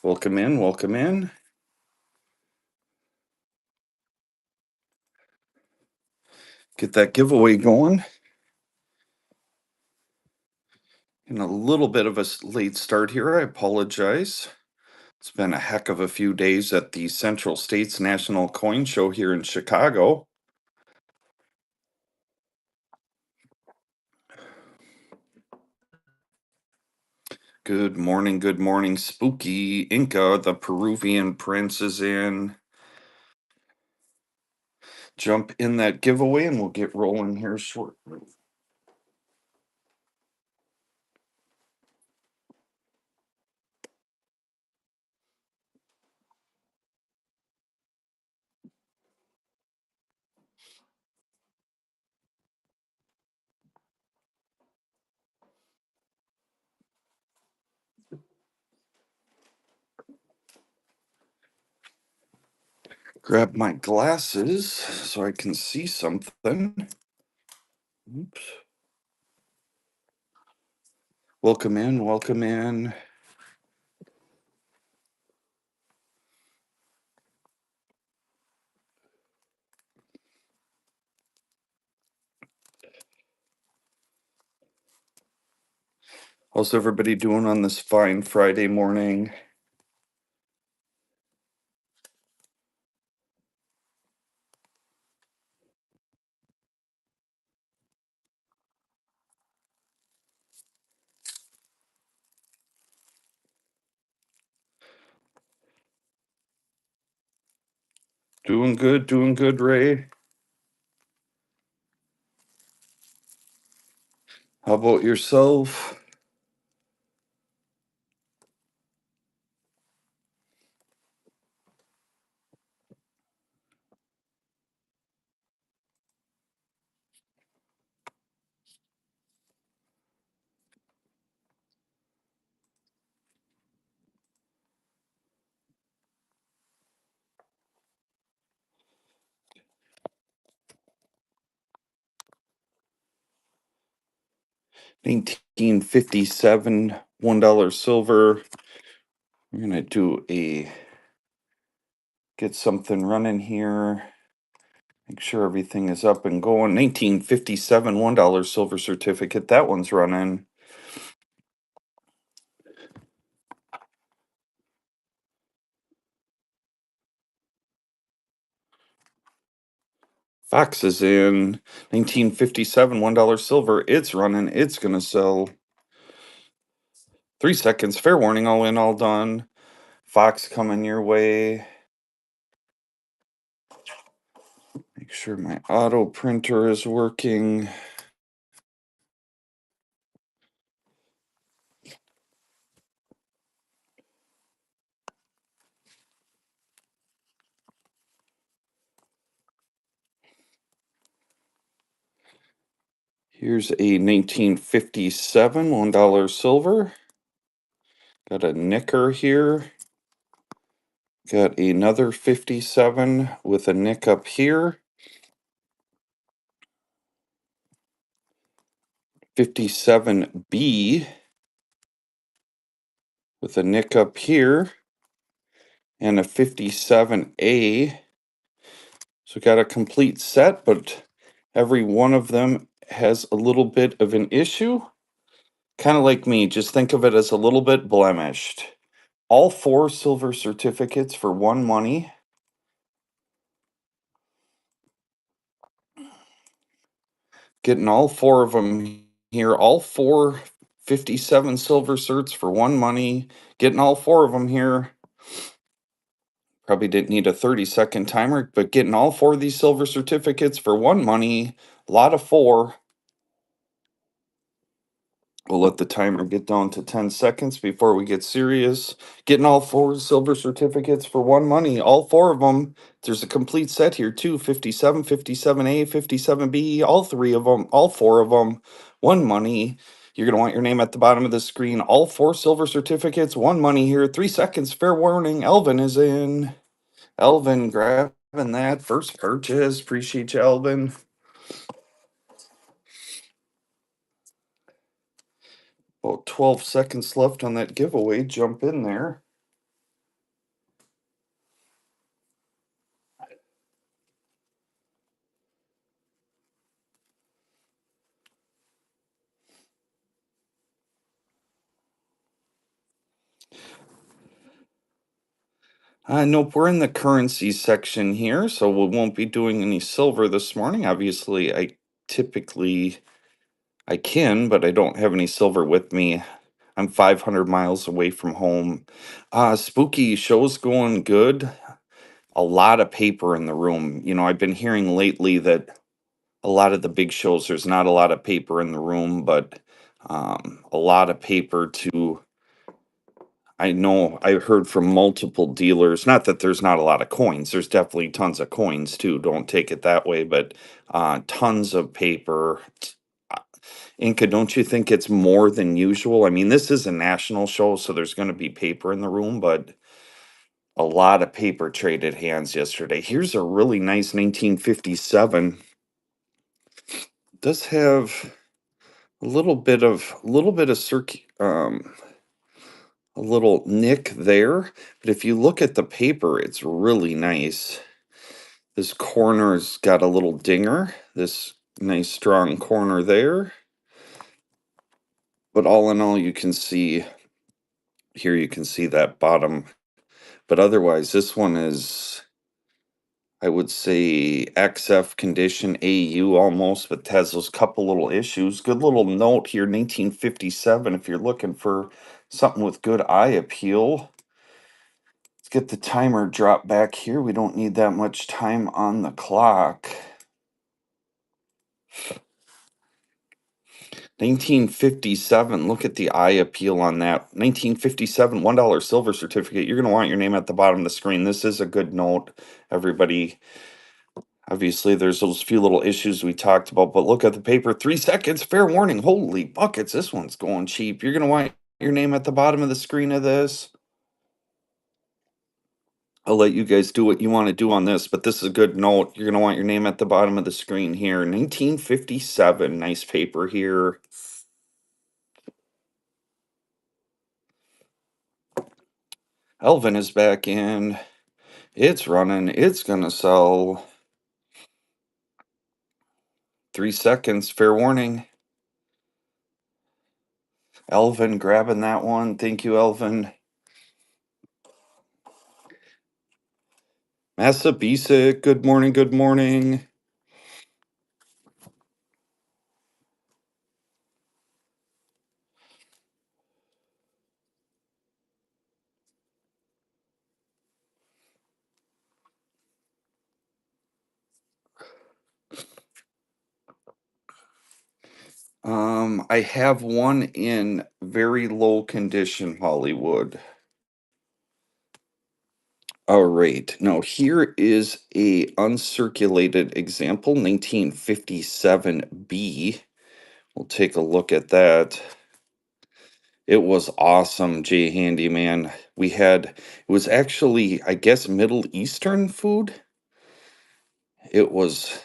Welcome in, welcome in. Get that giveaway going. In a little bit of a late start here, I apologize. It's been a heck of a few days at the Central States National Coin Show here in Chicago. Good morning, Spooky. Inca, the Peruvian prince, is in. Jump in that giveaway and we'll get rolling here shortly. Grab my glasses so I can see something. Oops. Welcome in, welcome in. How's everybody doing on this fine Friday morning? Doing good, Ray. How about yourself? $19.57, $1 silver. We're gonna get something running here. Make sure everything is up and going. 1957, $1 silver certificate. That one's running. Fox is in. 1957, $1 silver. It's running. It's gonna sell. 3 seconds. Fair warning. All in, all done. Fox coming your way. Make sure my auto printer is working. Here's a 1957 $1 silver. Got a nicker here. Got another 57 with a nick up here. 57B with a nick up here. And a 57A. So got a complete set, but every one of them has a little bit of an issue. Kind of like me, just think of it as a little bit blemished. All 4 silver certificates for 1 money. Getting all 4 of them here. All 4 57 silver certs for 1 money. Getting all 4 of them here. Probably didn't need a 30-second timer, but getting all 4 of these silver certificates for 1 money. A lot of 4. We'll let the timer get down to 10 seconds before we get serious. Getting all 4 silver certificates for 1 money. All 4 of them. There's a complete set here too. 57, 57A, 57B. All 3 of them. All 4 of them. 1 money. You're going to want your name at the bottom of the screen. All 4 silver certificates. 1 money here. 3 seconds. Fair warning. Elvin is in. Elvin grabbing that first purchase. Appreciate you, Elvin. About 12 seconds left on that giveaway. Jump in there. Nope, we're in the currency section here, so we won't be doing any silver this morning. Obviously, typically I can, but I don't have any silver with me. I'm 500 miles away from home. Spooky show's going good. A lot of paper in the room. I've been hearing lately that a lot of the big shows, there's not a lot of paper in the room, but a lot of paper to I know I heard from multiple dealers, not that there's not a lot of coins, there's definitely tons of coins too, don't take it that way, but tons of paper. Uh, Inca, don't you think it's more than usual? I mean, this is a national show, so there's going to be paper in the room, but a lot of paper traded hands yesterday. Here's a really nice 1957. Does have a little bit of a little nick there, but if you look at the paper, it's really nice. This corner's got a little dinger, this nice strong corner there. But all in all, you can see here, you can see that bottom. But otherwise, this one is, I would say, XF condition AU almost, but has those couple little issues. Good little note here, 1957, if you're looking for something with good eye appeal. Let's get the timer dropped back here. We don't need that much time on the clock. 1957, look at the eye appeal on that. 1957, $1 silver certificate. You're going to want your name at the bottom of the screen. This is a good note, everybody. Obviously, there's those few little issues we talked about, but look at the paper. 3 seconds, fair warning. Holy buckets, this one's going cheap. You're going to want your name at the bottom of the screen of this. I'll let you guys do what you want to do on this, but this is a good note. You're going to want your name at the bottom of the screen here. 1957, nice paper here. Elvin is back in. It's running. It's going to sell. 3 seconds, fair warning. Elvin grabbing that one. Thank you, Elvin. Massa Basic, good morning, good morning. I have one in very low condition, Hollywood. All right. Now here is a uncirculated example, 1957B. We'll take a look at that. It was awesome, Jay Handyman. It was actually, I guess, Middle Eastern food. It was,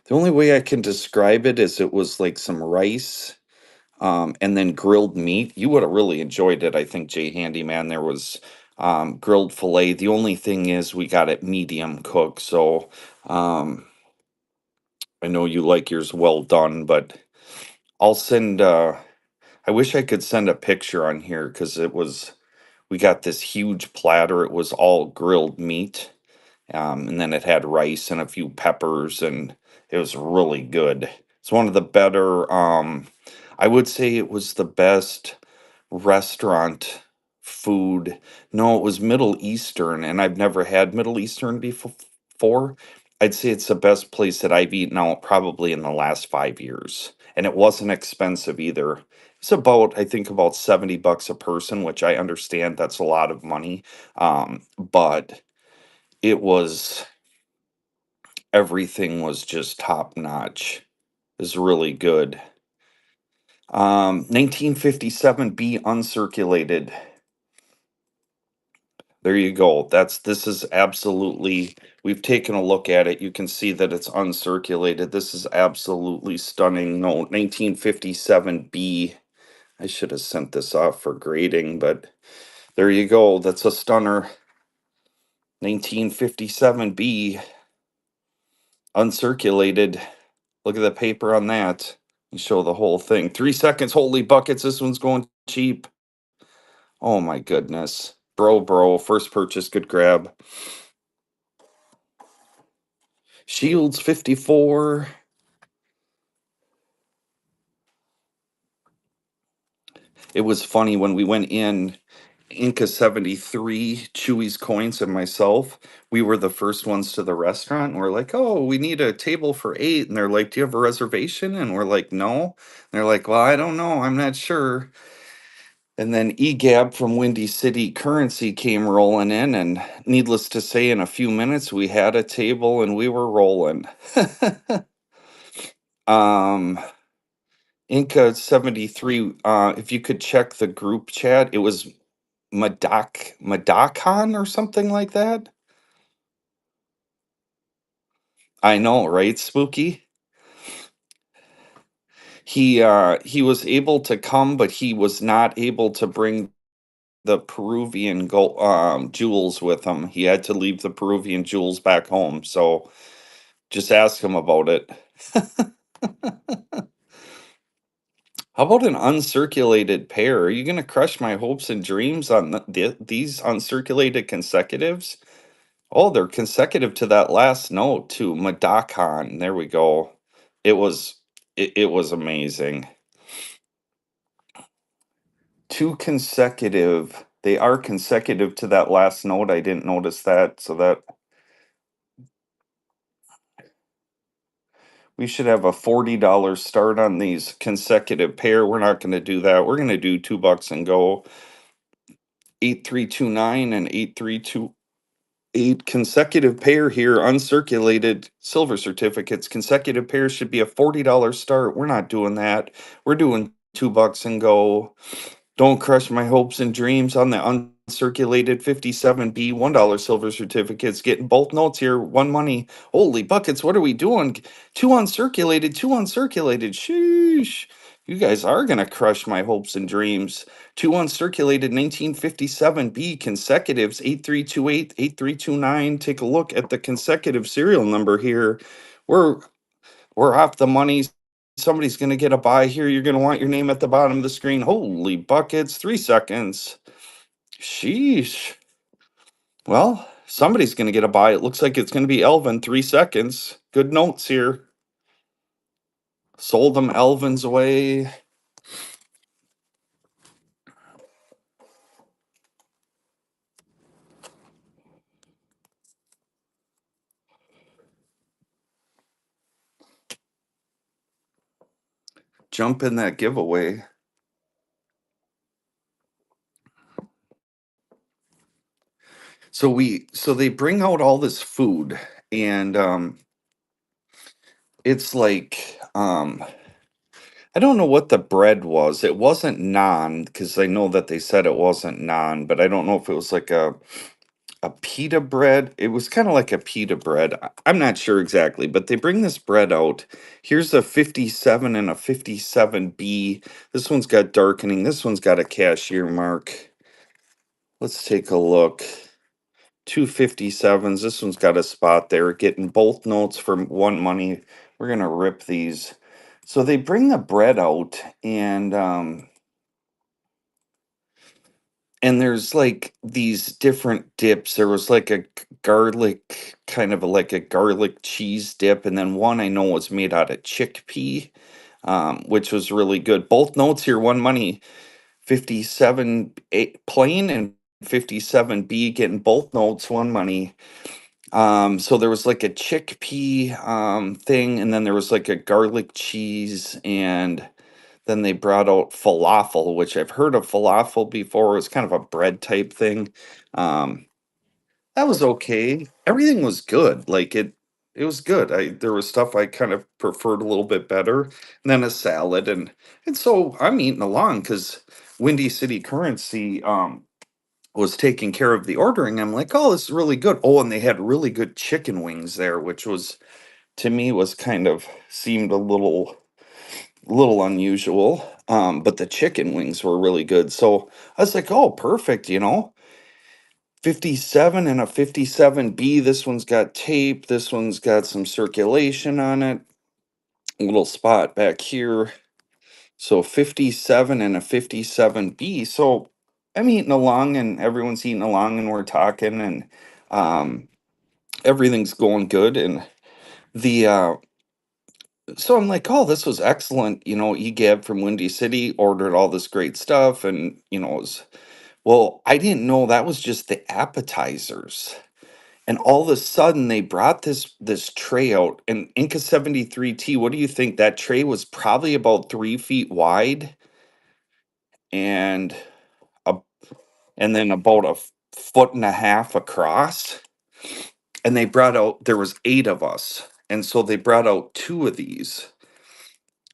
the only way I can describe it is it was like some rice, and then grilled meat. You would have really enjoyed it, I think, Jay Handyman. There was grilled filet. The only thing is we got it medium cooked, so I know you like yours well done, but I'll send, I wish I could send a picture on here because we got this huge platter. It was all grilled meat. And then it had rice and a few peppers, and it was really good. It's one of the better, I would say it was the best restaurant food. No, it was Middle Eastern, and I've never had Middle Eastern before. I'd say it's the best place that I've eaten out probably in the last 5 years. And it wasn't expensive either. It's about, I think, about $70 a person, which I understand that's a lot of money. But it was everything was just top notch. It was really good. 1957B uncirculated. There you go. This is absolutely, we've taken a look at it. You can see that it's uncirculated. This is absolutely stunning. No, 1957B. I should have sent this off for grading, but there you go. That's a stunner. 1957B uncirculated. Look at the paper on that. You show the whole thing. 3 seconds, holy buckets. This one's going cheap. Oh my goodness. Bro, first purchase, good grab. Shields 54. It was funny when we went in, Inca 73, Chewy's Coins, and myself, we were the first ones to the restaurant. And we're like, oh, we need a table for 8. And they're like, do you have a reservation? And we're like, no. And they're like, well, I don't know. I'm not sure. And then EGAB from Windy City Currency came rolling in. And needless to say, in a few minutes, we had a table and we were rolling. um, Inca 73, if you could check the group chat, it was Madakon or something like that. I know, right? Spooky. He was able to come, but he was not able to bring the Peruvian gold jewels with him. He had to leave the Peruvian jewels back home. So just ask him about it. How about an uncirculated pair? Are you going to crush my hopes and dreams on these uncirculated consecutives? Oh, they're consecutive to that last note too. Madakon. There we go. It was it was amazing. Two consecutive. They are consecutive to that last note. I didn't notice that. So that we should have a $40 start on these consecutive pair. We're not going to do that. We're going to do $2 and go 8329 and 8328 consecutive pair here, uncirculated silver certificates. Consecutive pairs should be a $40 start. We're not doing that. We're doing $2 and go. Don't crush my hopes and dreams on the uncirculated 57B $1 silver certificates. Getting both notes here. One money. Holy buckets. What are we doing? Two uncirculated. Two uncirculated. Sheesh. You guys are going to crush my hopes and dreams. Two uncirculated 1957B consecutives 8328, 8329. Take a look at the consecutive serial number here. We're we're off the money. Somebody's going to get a buy here. You're going to want your name at the bottom of the screen. Holy buckets, 3 seconds. Sheesh. Well, somebody's going to get a buy. It looks like it's going to be Elvin, 3 seconds. Good notes here. Sold them Elvin's away. Jump in that giveaway. So they bring out all this food and it's like I don't know what the bread was. It wasn't naan because I know that they said it wasn't naan, but I don't know if it was like a pita bread. It was kind of like a pita bread. I'm not sure exactly, but they bring this bread out. Here's a 57 and a 57B. This one's got darkening. This one's got a cashier mark. Let's take a look. Two 57s. This one's got a spot there. Getting both notes for one money. We're going to rip these. So they bring the bread out and there's like these different dips. There was like a garlic, kind of like a garlic cheese dip, and then one I know was made out of chickpea, which was really good. Both notes here, one money, 57 plain and 57B, getting both notes, one money. So there was like a chickpea thing, and then there was like a garlic cheese, and then they brought out falafel, which I've heard of falafel before. It's kind of a bread type thing. Um, that was okay. Everything was good. It was good. There was stuff I kind of preferred a little bit better, and then a salad, and so I'm eating along because Windy City Currency was taking care of the ordering. I'm like, oh, this is really good. Oh, and they had really good chicken wings there, which was to me was kind of seemed a little unusual. But the chicken wings were really good. So I was like, oh, perfect, 57 and a 57B. This one's got tape. This one's got some circulation on it. A little spot back here. So 57 and a 57B. So I'm eating along and everyone's eating along and we're talking and um everything's going good and the so I'm like, oh, this was excellent. EGAB from Windy City ordered all this great stuff and well, I didn't know that was just the appetizers. And all of a sudden they brought this tray out and Inca 73T, what do you think? That tray was probably about 3 feet wide and a, and then about a foot and a half across. And they brought out there was 8 of us. And so they brought out 2 of these.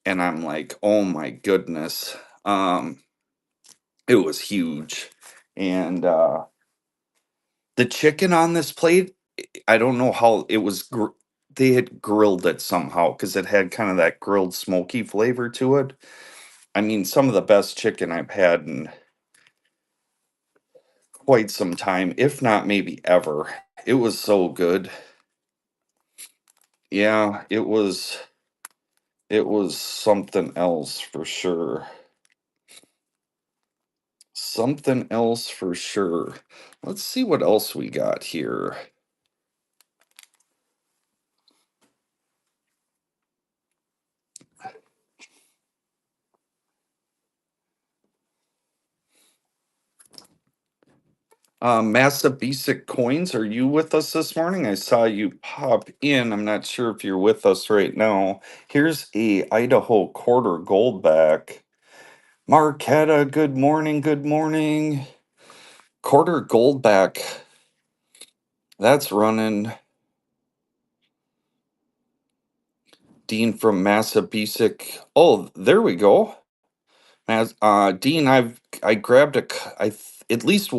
And I'm like, oh my goodness. Um, it was huge. And the chicken on this plate, I don't know how it was. They had grilled it somehow because it had kind of that grilled smoky flavor to it. I mean, some of the best chicken I've had in quite some time, if not maybe ever. It was so good. Yeah, it was something else for sure. Something else for sure. Let's see what else we got here. Massa Basic Coins, are you with us this morning? I saw you pop in. I'm not sure if you're with us right now. Here's a Idaho quarter gold back. Marquetta, good morning, good morning. Quarter gold back. That's running. Dean from Massa Basic. Oh, there we go. Dean, I grabbed at least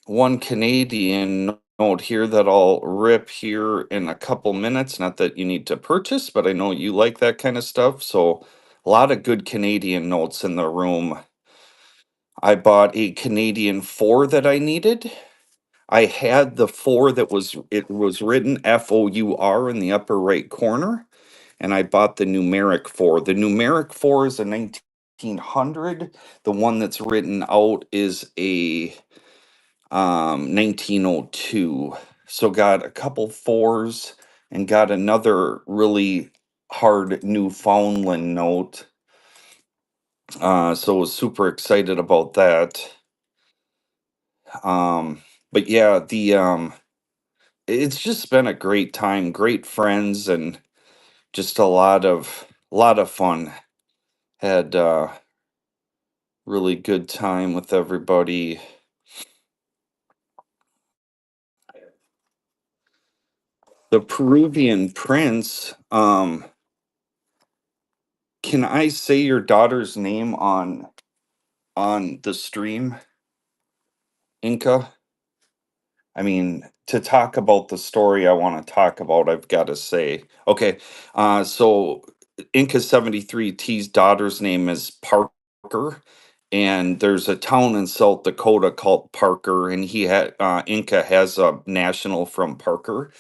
one Canadian note here that I'll rip here in a couple minutes. Not that you need to purchase, but I know you like that kind of stuff. So a lot of good Canadian notes in the room. I bought a Canadian 4 that I needed. I had the 4 it was written FOUR in the upper right corner, and I bought the numeric 4. The numeric 4 is a 1900. The one that's written out is a 1902. So got a couple 4s and got another really hard Newfoundland note. So was super excited about that. Um, but yeah, the it's just been a great time, great friends, and just a lot of fun. Had really good time with everybody. The Peruvian prince. Can I say your daughter's name on the stream, Inca? I mean, to talk about the story I want to talk about, I've got to say, okay, so Inca 73 T's daughter's name is Parker, and there's a town in South Dakota called Parker, and Inca has a national from Parker,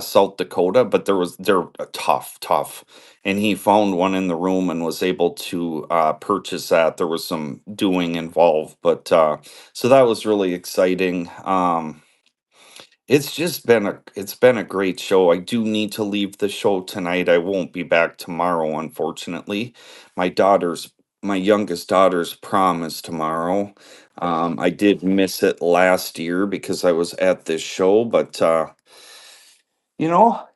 South Dakota, but they're tough, and he found one in the room and was able to purchase that. There was some doing involved, but so that was really exciting. It's been a great show. I do need to leave the show tonight. I won't be back tomorrow, unfortunately. My daughter's my youngest daughter's prom is tomorrow. I did miss it last year because I was at this show, but you know,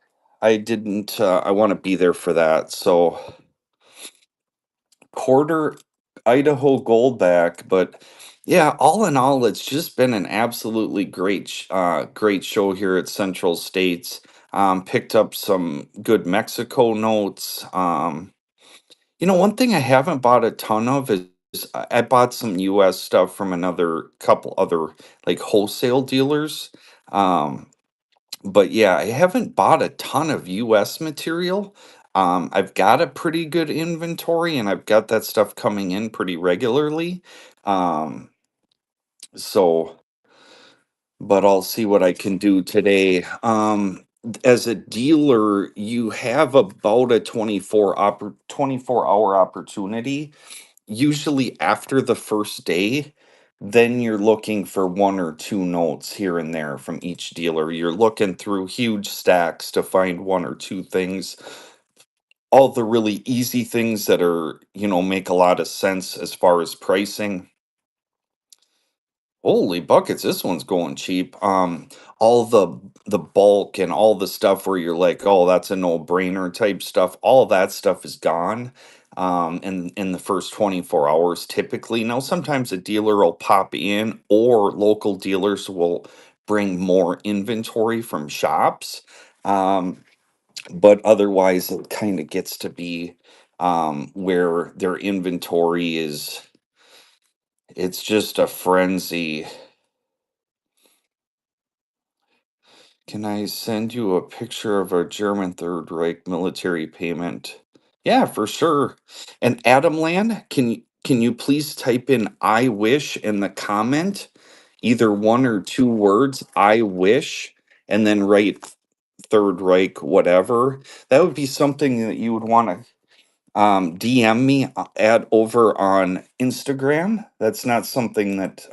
I didn't I want to be there for that. So quarter Idaho Goldback, but yeah, all in all, it's just been an absolutely great show here at Central States. Picked up some good Mexico notes. One thing I haven't bought a ton of is I bought some U.S. stuff from another couple other like wholesale dealers. Um, but yeah, I haven't bought a ton of US material. I've got a pretty good inventory and I've got that stuff coming in pretty regularly. Um, so, but I'll see what I can do today. As a dealer, you have about a 24 hour opportunity usually after the first day, then you're looking for one or two notes here and there from each dealer. You're looking through huge stacks to find one or two things. All the really easy things that are, make a lot of sense as far as pricing. Holy buckets, this one's going cheap. All the bulk and all the stuff where you're like, oh, that's a no-brainer type stuff, all of that stuff is gone. In the first 24 hours typically. Now sometimes a dealer will pop in or local dealers will bring more inventory from shops. Um, but otherwise it kind of gets to be where their inventory is, it's just a frenzy. Can I send you a picture of a German Third Reich military payment? Yeah, for sure. And Adamland, can you please type in "I wish" in the comment, either one or two words, "I wish," and then write Third Reich, whatever. That would be something that you would want to DM me, add over on Instagram. That's not something that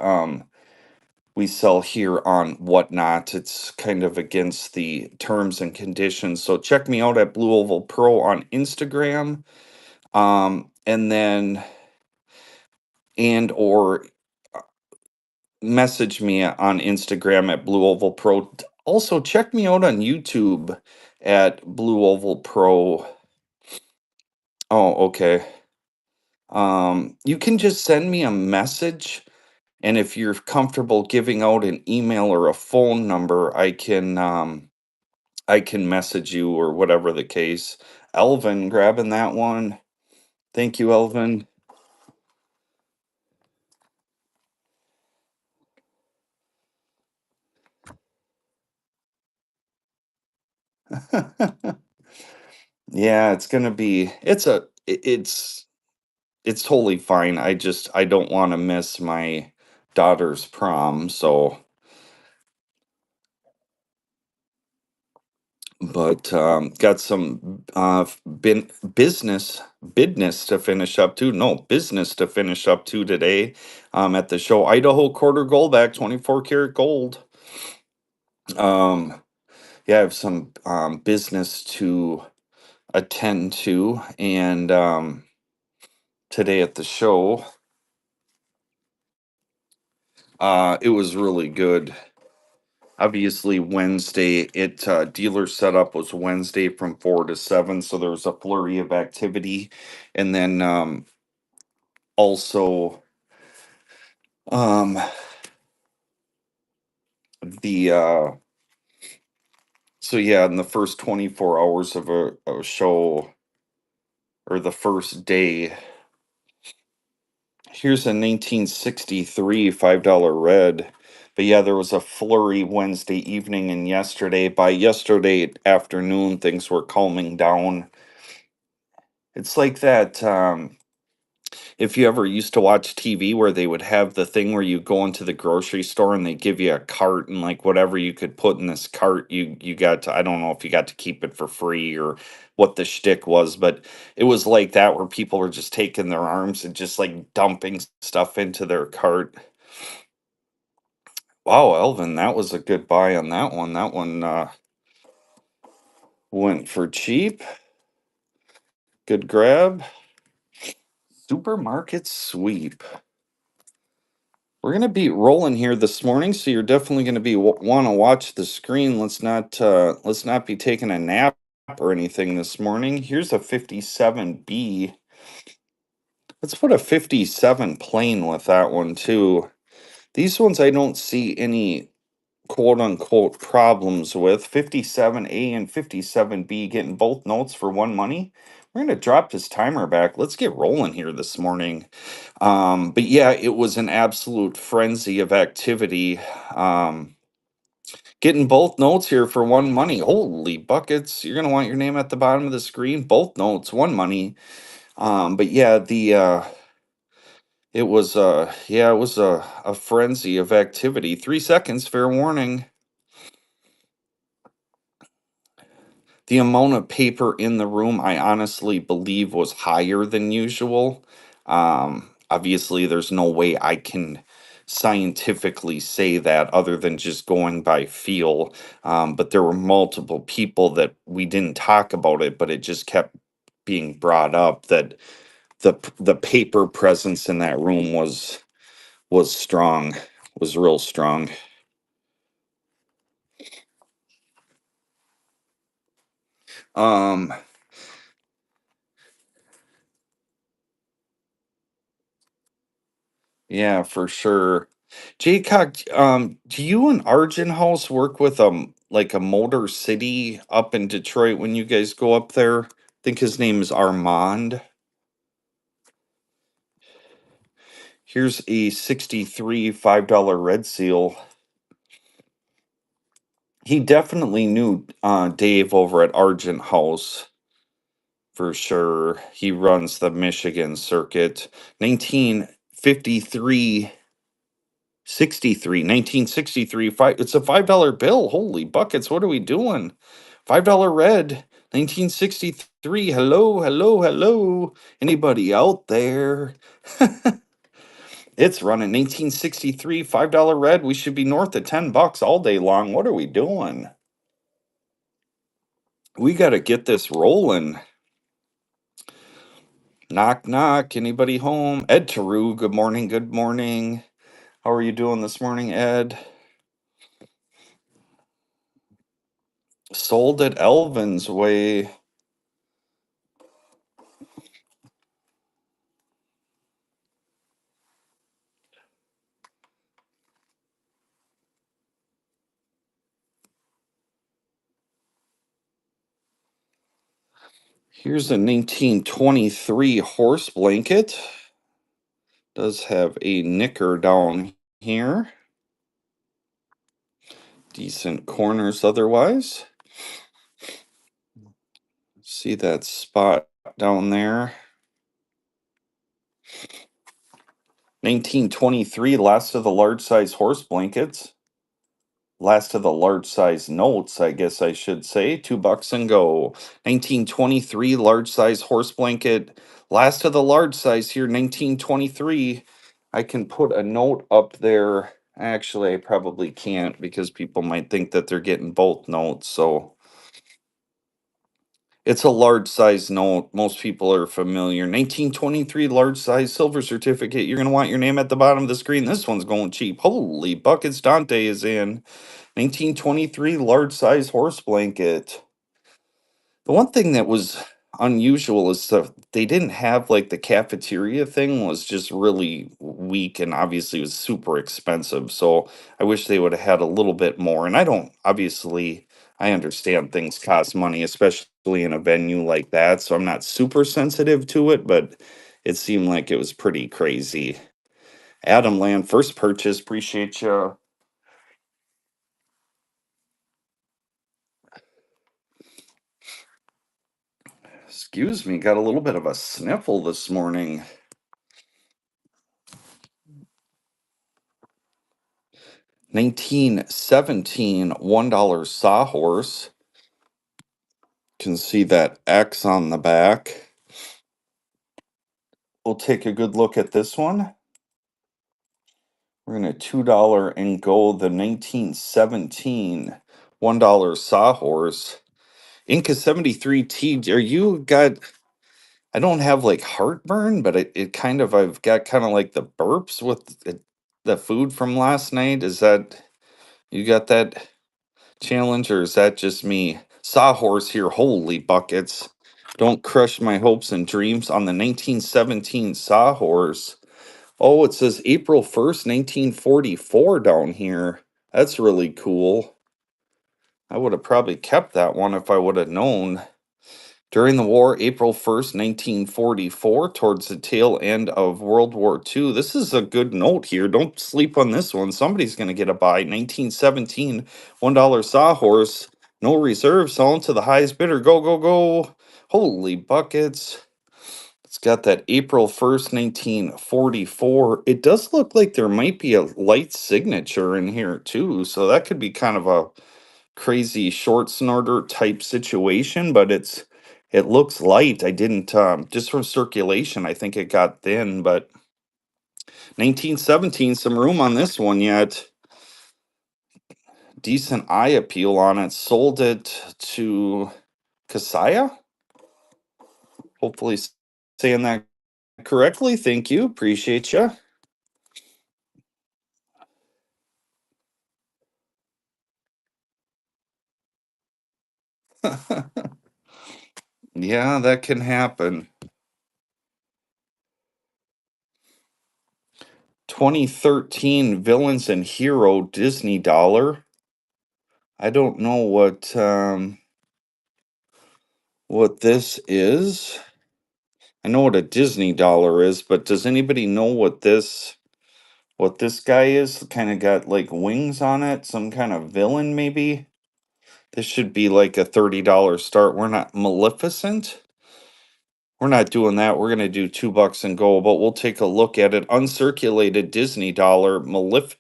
we sell here on Whatnot. It's kind of against the terms and conditions. So check me out at Blue Oval Pro on Instagram. And then and or message me on Instagram at Blue Oval Pro. Also check me out on YouTube at Blue Oval Pro. Oh, okay. You can just send me a message, and if you're comfortable giving out an email or a phone number, I can message you or whatever the case. Elvin grabbing that one. Thank you, Elvin. Yeah, it's gonna be it's totally fine. I don't want to miss my daughter's prom, so but got some business to finish up to. No, business to finish up to today. At the show, Idaho quarter gold back, 24 karat gold. Um, yeah, I have some business to attend to, and today at the show, it was really good. Obviously, Wednesday, dealer setup was Wednesday from 4 to 7, so there was a flurry of activity, and then also um, the so yeah, in the first 24 hours of a show, or the first day. Here's a 1963 $5 red. But yeah, there was a flurry Wednesday evening and yesterday. By yesterday afternoon, things were calming down. It's like that. If you ever used to watch TV where they would have the thing where you go into the grocery store and they give you a cart, and like whatever you could put in this cart, you got to, I don't know if you got to keep it for free or what the shtick was, but it was like that where people were just taking their arms and just like dumping stuff into their cart. Wow, Elvin, that was a good buy on that one. That one went for cheap. Good grab. Supermarket sweep. We're gonna be rolling here this morning, so you're definitely gonna be want to watch the screen. Let's not be taking a nap or anything this morning. Here's a 57B. Let's put a 57 plain with that one too. These ones I don't see any quote unquote problems with. 57A and 57B getting both notes for one money. We're going to drop this timer back. Let's get rolling here this morning. But yeah, it was an absolute frenzy of activity. Getting both notes here for one money. Holy buckets. You're going to want your name at the bottom of the screen. Both notes, one money. But yeah, it was a frenzy of activity. 3 seconds, fair warning. The amount of paper in the room, I honestly believe, was higher than usual. Obviously, there's no way I can scientifically say that other than just going by feel. But there were multiple people that we didn't talk about it, but it just kept being brought up that the paper presence in that room was strong, was real strong. Um, yeah, for sure. Jaycock, do you and Argent House work with like a Motor City up in Detroit when you guys go up there? I think his name is Armand. Here's a 63 $5 red seal. He definitely knew Dave over at Argent House for sure. He runs the Michigan circuit. 1953 63, 1963. It's a $5 bill. Holy buckets, what are we doing? $5 red, 1963. Hello, hello, hello. Anybody out there? It's running 1963, $5 red. We should be north of 10 bucks all day long. What are we doing? We got to get this rolling. Knock, knock. Anybody home? Ed Taru, good morning, good morning. How are you doing this morning, Ed? Sold at Elvin's Way. Here's a 1923 horse blanket. Does have a knicker down here. Decent corners otherwise. See that spot down there. 1923, last of the large size horse blankets. Last of the large size notes, I guess I should say. $2 and go. 1923 large size horse blanket. Last of the large size here, 1923. I can put a note up there. Actually, I probably can't because people might think that they're getting both notes. So it's a large size note. Most people are familiar. 1923 large size silver certificate. You're going to want your name at the bottom of the screen. This one's going cheap. Holy buckets, Dante is in. 1923 large size horse blanket. The one thing that was unusual is they didn't have like the cafeteria thing was just really weak and obviously was super expensive. So I wish they would have had a little bit more. And I don't obviously I understand things cost money, especially in a venue like that. So I'm not super sensitive to it, but it seemed like it was pretty crazy. Adam Land, first purchase, appreciate you. Excuse me, got a little bit of a sniffle this morning. 1917 $1 sawhorse. Can see that X on the back. We'll take a good look at this one. We're going to $2 and go the 1917 $1 sawhorse. Inca 73T. Are you got I don't have like heartburn, but it kind of I've got kind of like the burps with the food from last night. Is that you got that challenge, or is that just me? Sawhorse here, holy buckets. Don't crush my hopes and dreams on the 1917 Sawhorse. Oh, it says April 1st, 1944 down here. That's really cool. I would have probably kept that one if I would have known. During the war, April 1st, 1944, towards the tail end of World War II. This is a good note here. Don't sleep on this one. Somebody's going to get a buy. 1917, $1 sawhorse. No reserve, selling to the highest bidder. Go, go, go. Holy buckets. It's got that April 1st, 1944. It does look like there might be a light signature in here too. So that could be kind of a crazy short snorter type situation, but It looks light. I didn't just from circulation. I think it got thin, but 1917, some room on this one yet. Decent eye appeal on it. Sold it to Kasaya. Hopefully saying that correctly. Thank you. Appreciate you. Yeah, that can happen. 2013 Villains and Hero Disney dollar. I don't know what this is. I know what a Disney dollar is, but does anybody know what this guy is? Kind of got like wings on it, some kind of villain maybe. This should be like a $30 start. We're not Maleficent. We're not doing that. We're gonna do $2 and go, but we'll take a look at it. Uncirculated Disney dollar, Maleficent.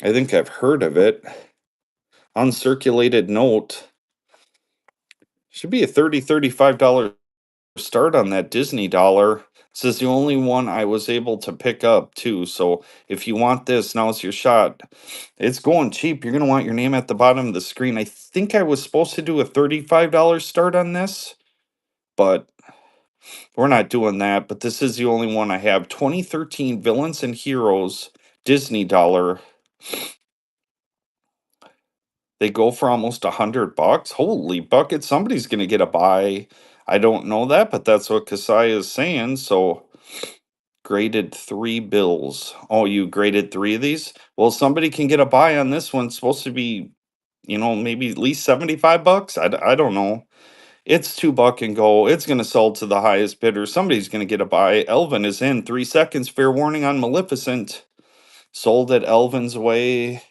I think I've heard of it. Uncirculated note. Should be a $35 start on that Disney dollar. This is the only one I was able to pick up too. So if you want this, now's your shot. It's going cheap. You're gonna want your name at the bottom of the screen. I think I was supposed to do a $35 start on this, but we're not doing that. But this is the only one I have. 2013 Villains and Heroes Disney dollar. They go for almost $100. Holy bucket! Somebody's gonna get a buy. I don't know that, but that's what Kasai is saying. So graded 3 bills. Oh, you graded 3 of these? Well, somebody can get a buy on this one. It's supposed to be, maybe at least $75. I don't know. It's $2 and go. It's gonna sell to the highest bidder. Somebody's gonna get a buy. Elvin is in 3 seconds. Fair warning on Maleficent. Sold at Elvin's way.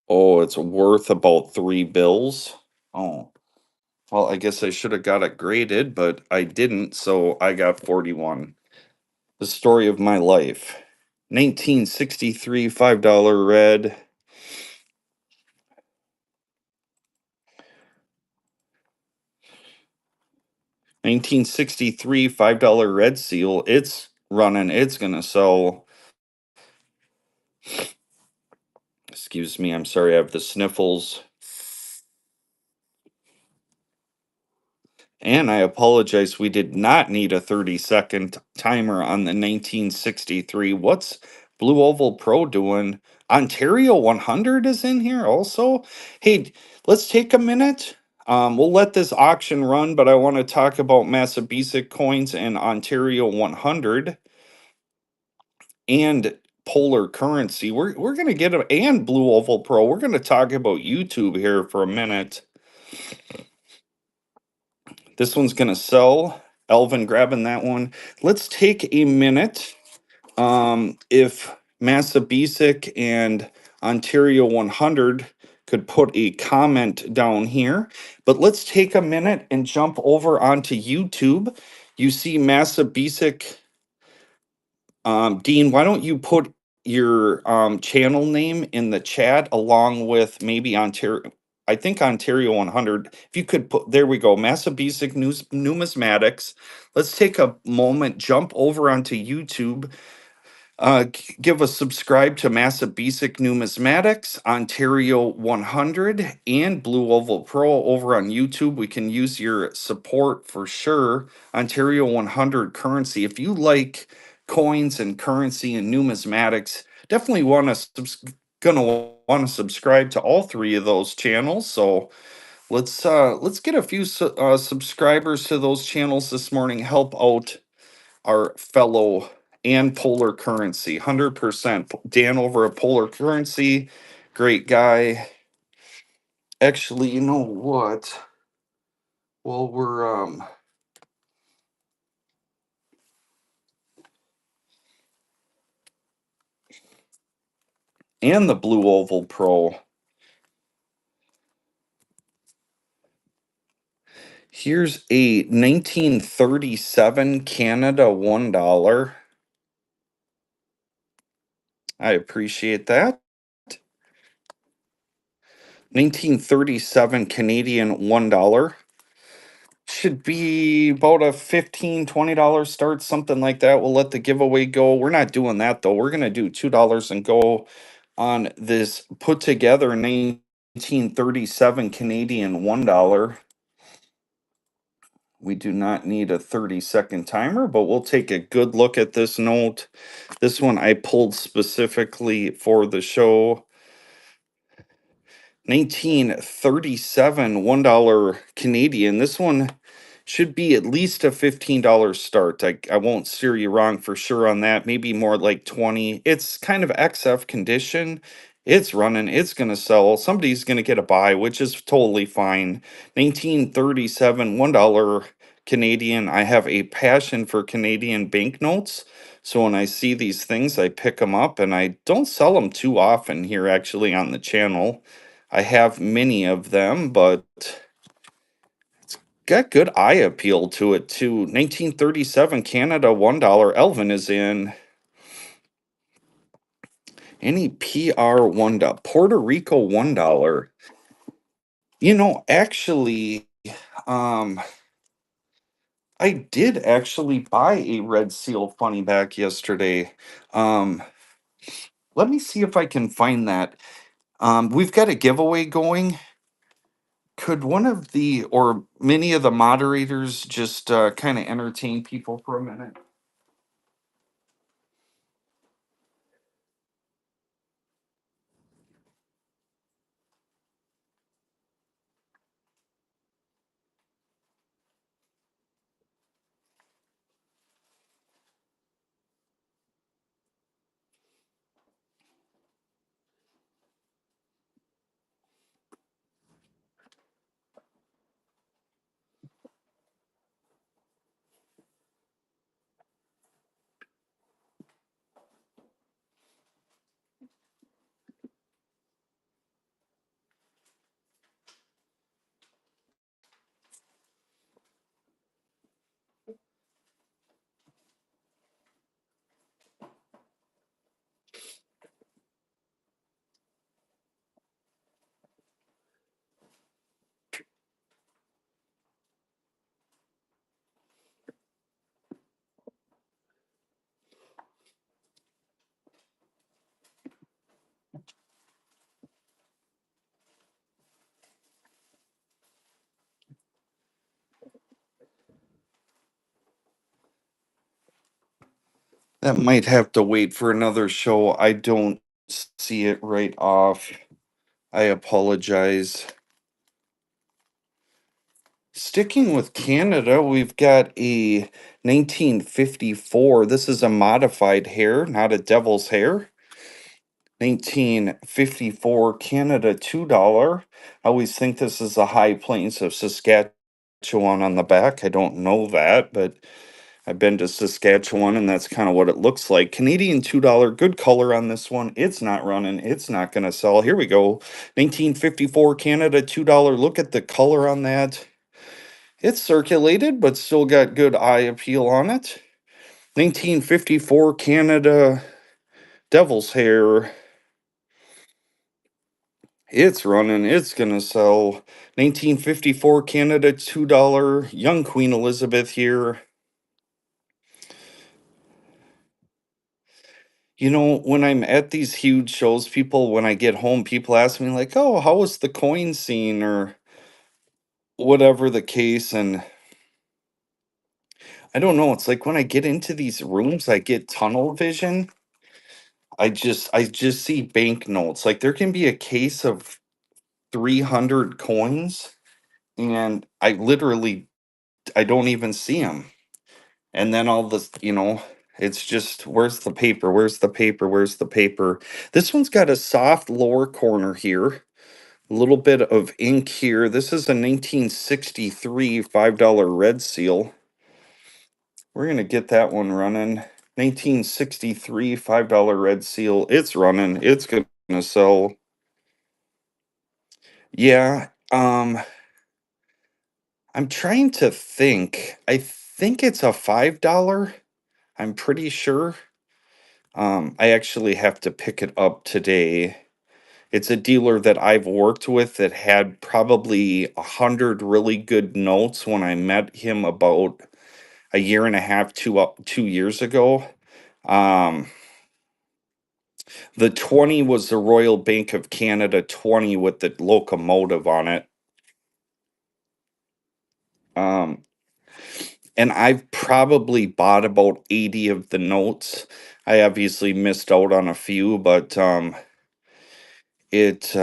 Oh, it's worth about 3 bills. Oh, well, I guess I should have got it graded, but I didn't, so I got 41. The story of my life. 1963 $5 red. 1963 $5 red seal. It's running. It's going to sell. Excuse me. I'm sorry. I have the sniffles. And I apologize. We did not need a 30-second timer on the 1963. What's Blue Oval Pro doing? Ontario 100 is in here also. Hey, let's take a minute. We'll let this auction run, but I want to talk about Massabesic coins and Ontario 100 and Polar Currency. We're gonna get a and Blue Oval Pro. We're gonna talk about YouTube here for a minute. This one's going to sell. Elvin grabbing that one. Let's take a minute. If Massabesic and Ontario 100 could put a comment down here. But let's take a minute and jump over onto YouTube. You see Massabesic. Dean, why don't you put your channel name in the chat along with maybe Ontario? I think Ontario 100. If you could put, there we go, Massabesic News Numismatics. Let's take a moment, jump over onto YouTube, give a subscribe to Massive Basic Numismatics, Ontario 100, and Blue Oval Pro over on YouTube. We can use your support for sure. Ontario 100 currency. If you like coins and currency and numismatics, definitely gonna want to subscribe to all three of those channels. So let's get a few subscribers to those channels this morning. Help out our fellow and Polar Currency. 100%. Dan over at Polar Currency, great guy. Actually, you know what? Well, we're and the Blue Oval Pro. Here's a 1937 Canada $1. I appreciate that. 1937 Canadian $1. Should be about a $15-$20 start, something like that. We'll let the giveaway go. We're not doing that though. We're gonna do $2 and go on this put together 1937 Canadian $1. We do not need a 30-second timer, but we'll take a good look at this note. This one I pulled specifically for the show. 1937 $1 Canadian. This one should be at least a $15 start. I won't steer you wrong for sure on that. Maybe more like 20. It's kind of XF condition. It's running. It's going to sell. Somebody's going to get a buy, which is totally fine. 1937 $1 Canadian. I have a passion for Canadian banknotes. So when I see these things, I pick them up, and I don't sell them too often here actually on the channel. I have many of them, but got good eye appeal to it too. 1937 Canada $1. Elvin is in. Any PR $1. Puerto Rico $1. Actually, um, I did actually buy a red seal funny back yesterday. Um, Let me see if I can find that. We've got a giveaway going. Could one of the or many of the moderators just kind of entertain people for a minute? That might have to wait for another show. I don't see it right off. I apologize. Sticking with Canada, we've got a 1954. This is a modified hair, not a devil's hair. 1954 Canada $2. I always think this is the High Plains of Saskatchewan on the back. I don't know that, but I've been to Saskatchewan, and that's kind of what it looks like. Canadian $2. Good color on this one. It's not running. It's not going to sell. Here we go. 1954 Canada $2. Look at the color on that. It's circulated, but still got good eye appeal on it. 1954 Canada Devil's Hair. It's running. It's going to sell. 1954 Canada $2. Young Queen Elizabeth here. When I'm at these huge shows, when I get home, people ask me, like, oh, how was the coin scene or whatever the case. And I don't know. It's like when I get into these rooms, I get tunnel vision. I just see banknotes. Like there can be a case of 300 coins, and I don't even see them. And then all this, it's just, where's the paper? Where's the paper? Where's the paper? This one's got a soft lower corner here. A little bit of ink here. This is a 1963 $5 red seal. We're going to get that one running. 1963 $5 red seal. It's running. It's going to sell. Yeah. I'm trying to think. I think it's a $5. I'm pretty sure. I actually have to pick it up today. It's a dealer that I've worked with that had probably 100 really good notes when I met him about a year and a half, 2 years ago. Um, the 20 was the Royal Bank of Canada 20 with the locomotive on it. Um, and I've probably bought about 80 of the notes. I obviously missed out on a few, but it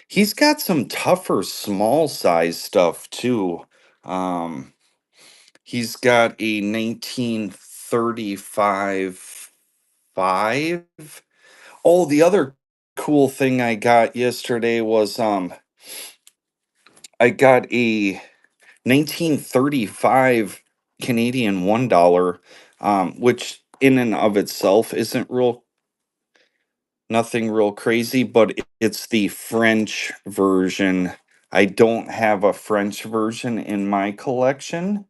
he's got some tougher small size stuff too. Um, he's got a 1935 5. Oh, the other cool thing I got yesterday was I got a 1935 Canadian $1, which in and of itself isn't real nothing real crazy, but it's the French version. I don't have a French version in my collection.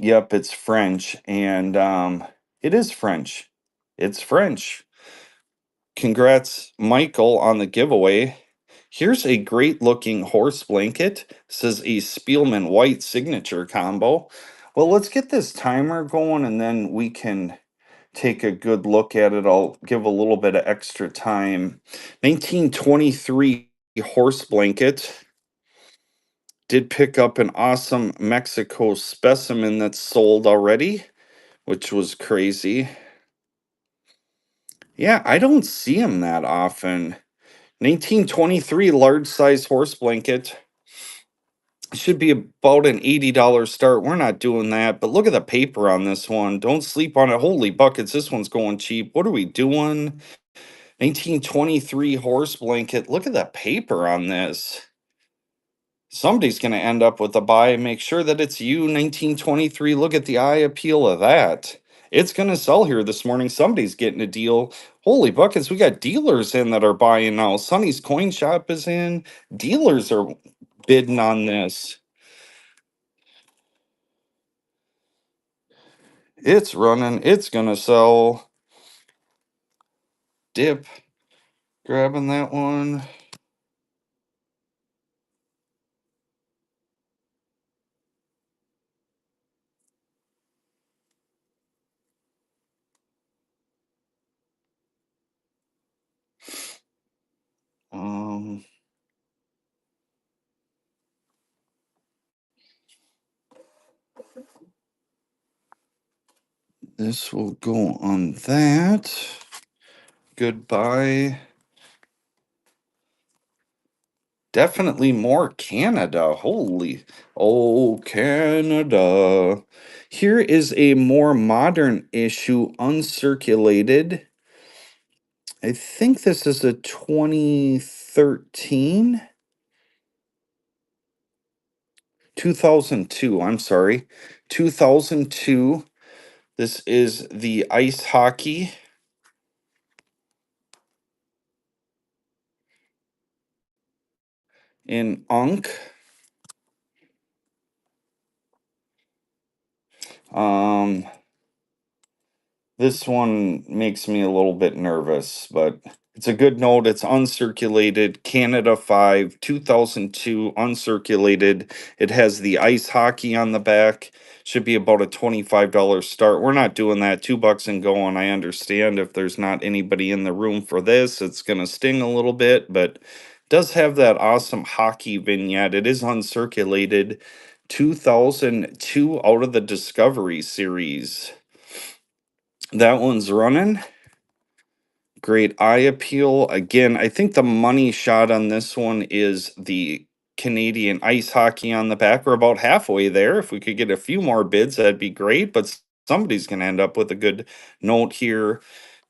Yep, it's French, and it is French. It's French. Congrats, Michael, on the giveaway. Here's a great looking horse blanket. Says a Spielman white signature combo. Well, let's get this timer going and then we can take a good look at it. I'll give a little bit of extra time. 1923 horse blanket. Did pick up an awesome Mexico specimen that's sold already, which was crazy. Yeah, I don't see him that often. 1923 large size horse blanket. Should be about an $80 start. We're not doing that, but look at the paper on this one. Don't sleep on it. Holy buckets, this one's going cheap. What are we doing? 1923 horse blanket. Look at the paper on this. Somebody's going to end up with a buy. Make sure that it's you, 1923. Look at the eye appeal of that. It's going to sell here this morning. Somebody's getting a deal. Holy buckets, we got dealers in that are buying now. Sonny's Coin Shop is in. Dealers are bidding on this. It's running. It's going to sell. Dip. Grabbing that one. Um, this will go on that. Goodbye. Definitely more Canada. Holy. Oh, Canada. Here is a more modern issue, uncirculated. I think this is a 2013, 2002. I'm sorry. 2002. This is the ice hockey in Unk. Um, This one makes me a little bit nervous, but it's a good note. It's uncirculated. Canada 5, 2002, uncirculated. It has the ice hockey on the back. Should be about a $25 start. We're not doing that. $2 and going. I understand if there's not anybody in the room for this, it's going to sting a little bit, but it does have that awesome hockey vignette. It is uncirculated. 2002 out of the Discovery series. That one's running. Great eye appeal. Again, I think the money shot on this one is the Canadian ice hockey on the back. We're about halfway there. If we could get a few more bids, that'd be great. But somebody's going to end up with a good note here.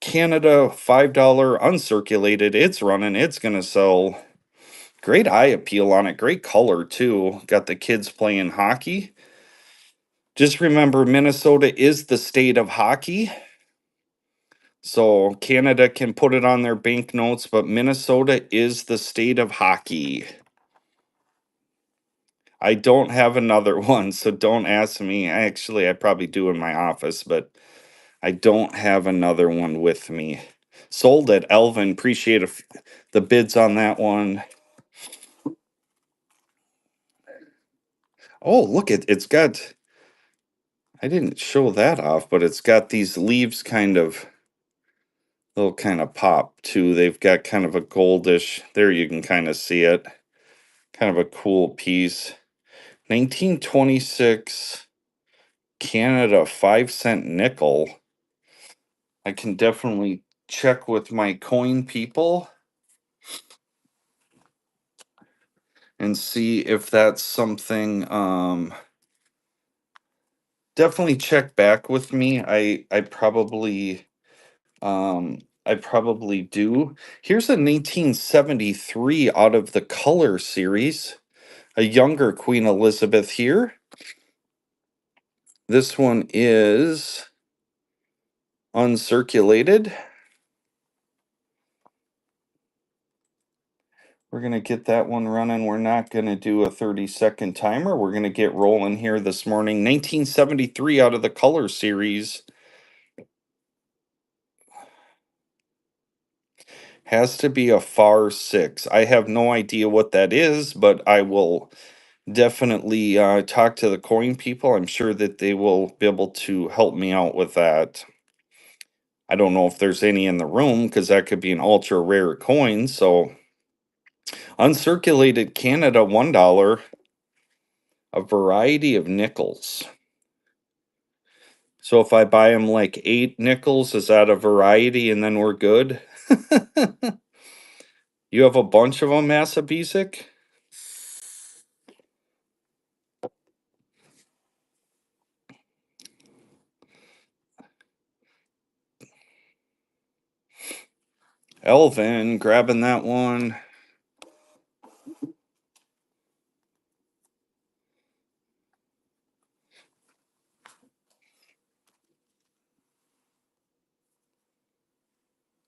Canada, $5 uncirculated. It's running. It's going to sell. Great eye appeal on it. Great color, too. Got the kids playing hockey. Just remember, Minnesota is the state of hockey. So Canada can put it on their banknotes, but Minnesota is the state of hockey. I don't have another one, so don't ask me. Actually, I probably do in my office, but I don't have another one with me. Sold at Elvin. Appreciate the bids on that one. Oh, look, it's got, I didn't show that off, but it's got these leaves kind of, little kind of pop too. They've got kind of a goldish, there you can kind of see it. Kind of a cool piece. 1926 Canada 5-cent nickel. I can definitely check with my coin people and see if that's something. Definitely check back with me. I probably do. Here's a 1973 out of the Color series. A younger Queen Elizabeth here. This one is uncirculated. We're going to get that one running. We're not going to do a 30-second timer. We're going to get rolling here this morning. 1973 out of the Color series. Has to be a far 6. I have no idea what that is, but I will definitely talk to the coin people. I'm sure that they will be able to help me out with that. I don't know if there's any in the room because that could be an ultra rare coin. So uncirculated Canada $1, a variety of nickels. So if I buy them like 8 nickels, is that a variety and then we're good? You have a bunch of them, Massabesic? Elvin, grabbing that one.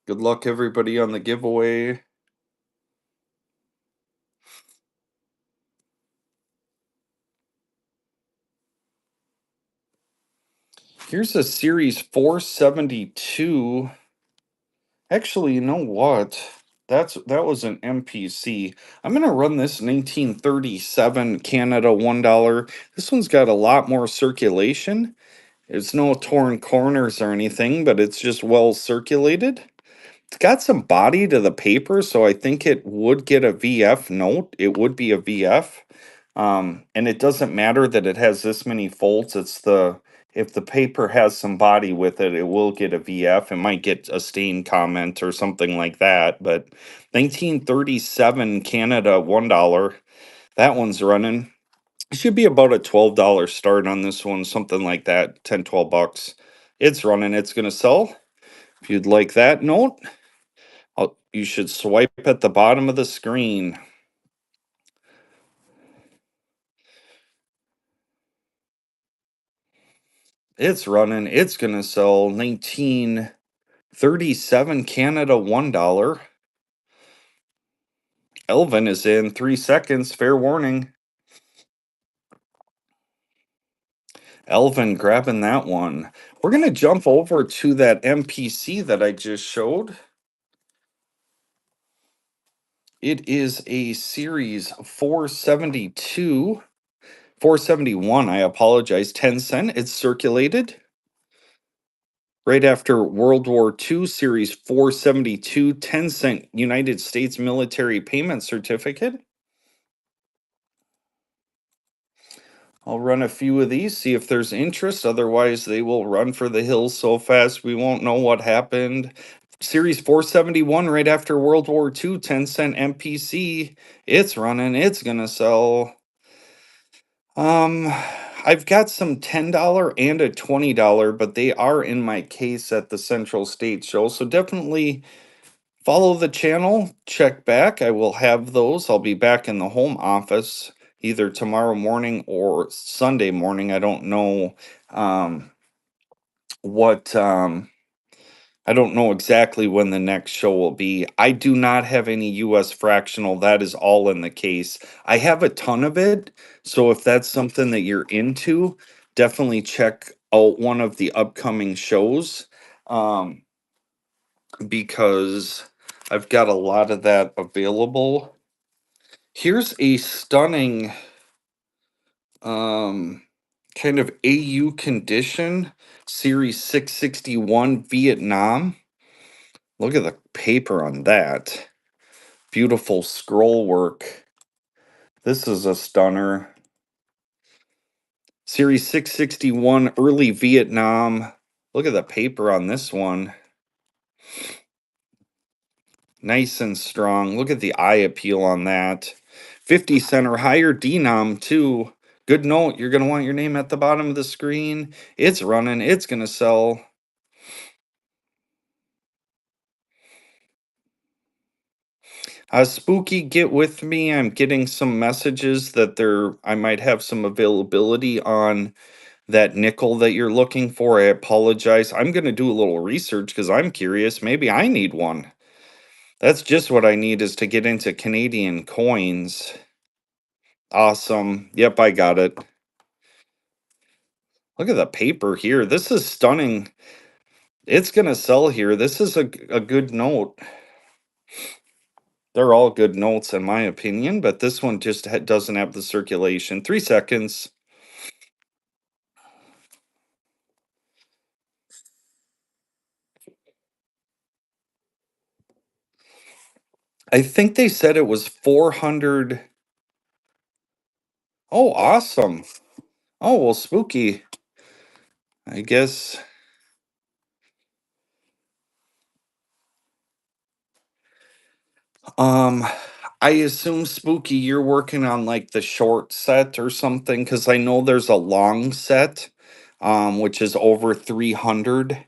Good luck, everybody, on the giveaway. Here's a series 472. Actually, you know what? That was an MPC. I'm gonna run this 1937 Canada $1. This one's got a lot more circulation. It's no torn corners or anything, but it's just well circulated. It's got some body to the paper, so I think it would get a VF note. It would be a VF. And it doesn't matter that it has this many folds. It's the if the paper has some body with it, it will get a VF. It might get a stain comment or something like that. But 1937 Canada $1. That one's running. It should be about a $12 start on this one, something like that, 10, 12 bucks. It's running, it's gonna sell. If you'd like that note, you should swipe at the bottom of the screen. It's running. It's going to sell 1937 Canada $1. Elvin is in 3 seconds. Fair warning. Elvin grabbing that one. We're going to jump over to that MPC that I just showed. It is a series 472. 471, I apologize. 10 cent. It's circulated. Right after World War II, Series 472, 10-cent United States military payment certificate. I'll run a few of these, see if there's interest. Otherwise, they will run for the hills so fast we won't know what happened. Series 471, right after World War II, 10-cent MPC. It's running. It's going to sell. I've got some $10 and a $20, but they are in my case at the Central State Show. So definitely follow the channel, check back. I will have those. I'll be back in the home office either tomorrow morning or Sunday morning. I don't know what I don't know exactly when the next show will be. I do not have any US fractional. That is all in the case. I have a ton of it. So if that's something that you're into, definitely check out one of the upcoming shows, um, because I've got a lot of that available. Here's a stunning um, kind of AU condition, Series 661 Vietnam. Look at the paper on that. Beautiful scroll work. This is a stunner. Series 661 early Vietnam. Look at the paper on this one. Nice and strong. Look at the eye appeal on that. 50 cent or higher denom too. Good note. You're going to want your name at the bottom of the screen. It's running. It's going to sell. Spooky, get with me. I'm getting some messages that I might have some availability on that nickel that you're looking for. I apologize. I'm going to do a little research because I'm curious. Maybe I need one. That's just what I need is to get into Canadian coins. Awesome. Yep, I got it. Look at the paper here. This is stunning. It's going to sell here. This is a good note. They're all good notes in my opinion, but this one just doesn't have the circulation. 3 seconds. I think they said it was 400. Oh, awesome. Oh, well, spooky. I guess. Um, I assume Spooky, you're working on like the short set or something, because I know there's a long set, which is over 300.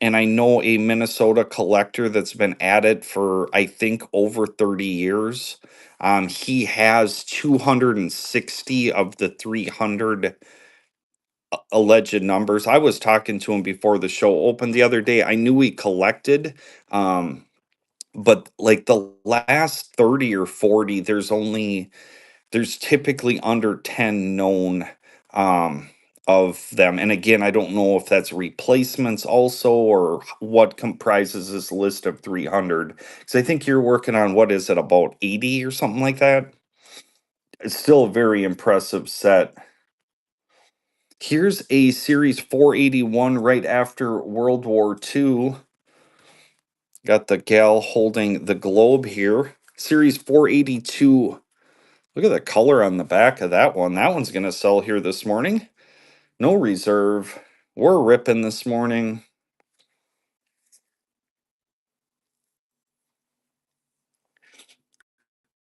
And I know a Minnesota collector that's been at it for I think over 30 years. He has 260 of the 300 alleged numbers. I was talking to him before the show opened the other day. I knew he collected. Um, but like the last 30 or 40, there's typically under 10 known um of them. And again, I don't know if that's replacements also or what comprises this list of 300, because I think you're working on, what is it, about 80 or something like that. It's still a very impressive set. Here's a series 481 right after World War II. Got the gal holding the globe here. Series 482. Look at the color on the back of that one. That one's going to sell here this morning. No reserve. We're ripping this morning.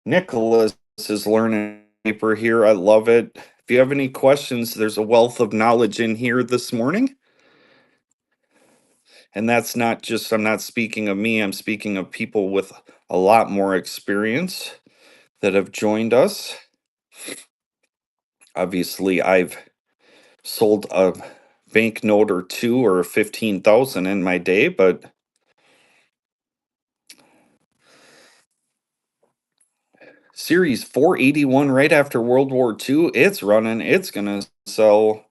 Nicholas is learning paper here. I love it. If you have any questions, there's a wealth of knowledge in here this morning. And that's not just, I'm not speaking of me, I'm speaking of people with a lot more experience that have joined us. Obviously, I've sold a banknote or two or 15,000 in my day, but Series 481 right after World War II, it's running, it's gonna sell.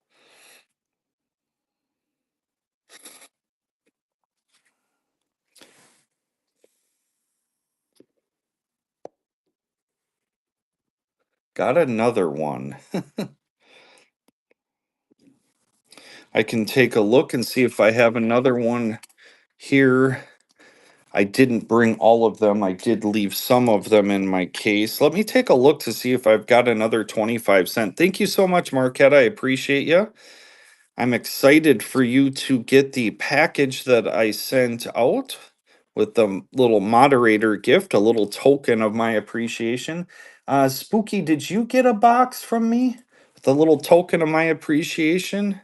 Got another one. I can take a look and see if I have another one here. I didn't bring all of them. I did leave some of them in my case. Let me take a look to see if I've got another 25 cent. Thank you so much, Marquetta. I appreciate you. I'm excited for you to get the package that I sent out with the little moderator gift, a little token of my appreciation. Spooky, did you get a box from me with a little token of my appreciation?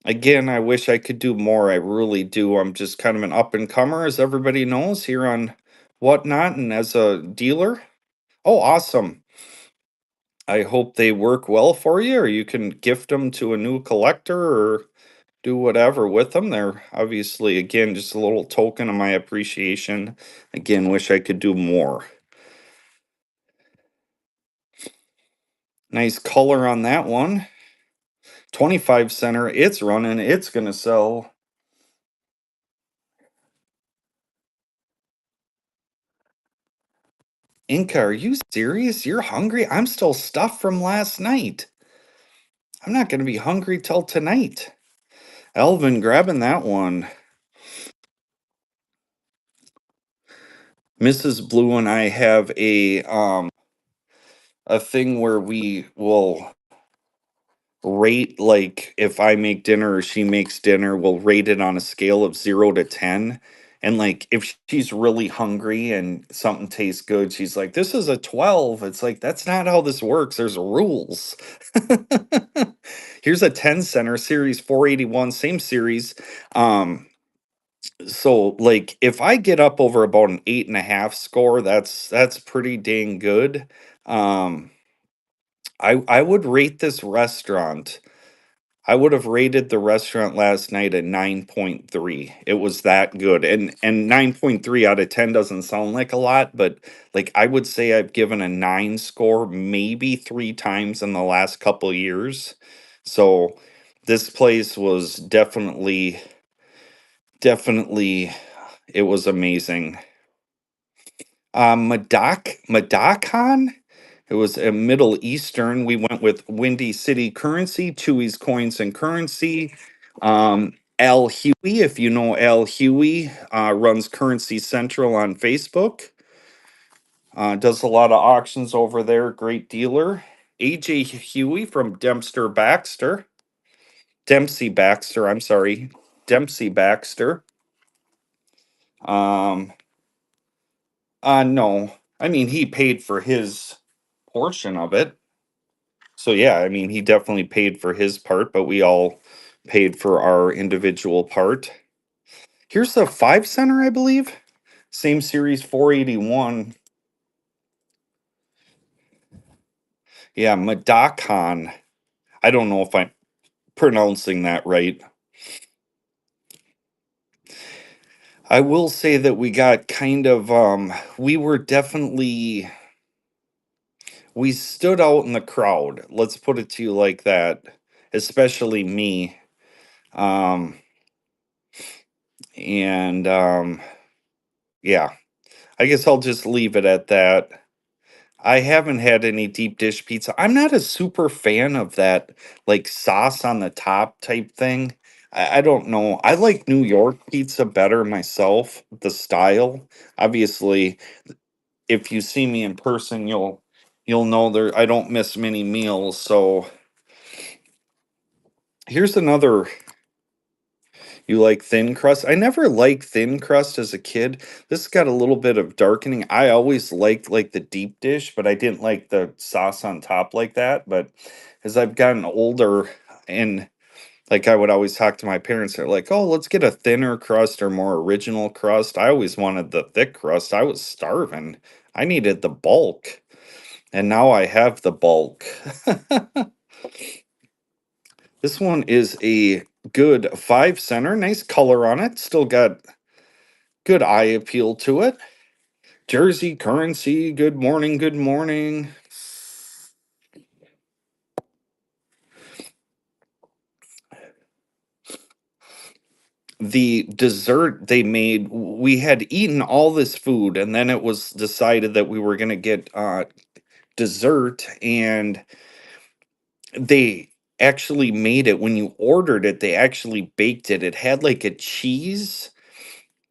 Again, I wish I could do more. I really do. I'm just kind of an up and comer, as everybody knows, here on Whatnot and as a dealer. Oh, awesome. I hope they work well for you, or you can gift them to a new collector or do whatever with them. They're obviously, again, just a little token of my appreciation. Again, wish I could do more. Nice color on that one. 25 center, it's running, it's gonna sell. Inca, are you serious? You're hungry? I'm still stuffed from last night. I'm not gonna be hungry till tonight. Elvin grabbing that one. Mrs. Blue and I have a thing where we will rate, like, if I make dinner or she makes dinner, we'll rate it on a scale of 0 to 10. And like if she's really hungry and something tastes good, she's like, "This is a 12." It's like that's not how this works. There's rules. Here's a 10 center series 481, same series. Um so like if I get up over about an 8.5 score, that's pretty dang good. Um I would rate this restaurant. I would have rated the restaurant last night at 9.3. It was that good. And 9.3 out of 10 doesn't sound like a lot, but like I would say I've given a 9 score maybe 3 times in the last couple years. So this place was definitely it was amazing. Madakhan. It was a Middle Eastern. We went with Windy City Currency, Chewy's Coins and Currency. Al Huey, if you know Al Huey, runs Currency Central on Facebook. Does a lot of auctions over there. Great dealer. AJ Huey from Dempsey Baxter. I'm sorry, Dempsey Baxter. Um, no, I mean he paid for his portion of it. So yeah, I mean, he definitely paid for his part, but we all paid for our individual part. Here's the 5 center, I believe. Same series 481. Yeah, Madakhan. I don't know if I'm pronouncing that right. I will say that we got kind of we were definitely we stood out in the crowd. Let's put it to you like that. Especially me. Um and yeah, I guess I'll just leave it at that. I haven't had any deep dish pizza. I'm not a super fan of that, like sauce on the top type thing. I don't know. I like New York pizza better myself, the style. Obviously, if you see me in person, you'll know there I don't miss many meals. So here's another. You like thin crust? I never liked thin crust as a kid. This got a little bit of darkening. I always liked like the deep dish, but I didn't like the sauce on top like that. But as I've gotten older and like I would always talk to my parents, they're like, "Oh, let's get a thinner crust or more original crust." I always wanted the thick crust. I was starving. I needed the bulk. And now I have the bulk. This one is a good 5 center. Nice color on it. Still got good eye appeal to it. Jersey Currency, good morning, good morning. The dessert they made, we had eaten all this food, and then it was decided that we were going to get dessert, and they actually made it when you ordered it, they actually baked it. It had like a cheese.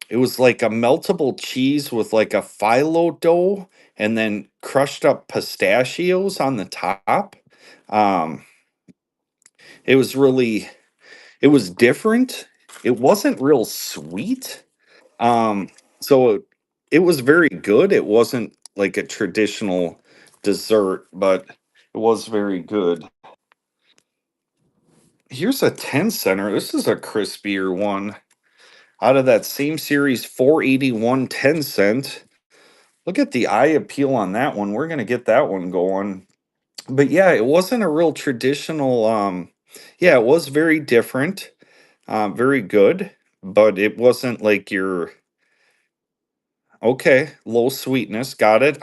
It was like a meltable cheese with like a phyllo dough and then crushed up pistachios on the top. Um, it was really it was different. It wasn't real sweet. Um, so it was very good. It wasn't like a traditional dessert, but it was very good. Here's a 10 center. This is a crispier one. Out of that same series, 481 10 cent. Look at the eye appeal on that one. We're gonna get that one going. But yeah, it wasn't a real traditional yeah, it was very different. Very good, but it wasn't like your okay, low sweetness. Got it.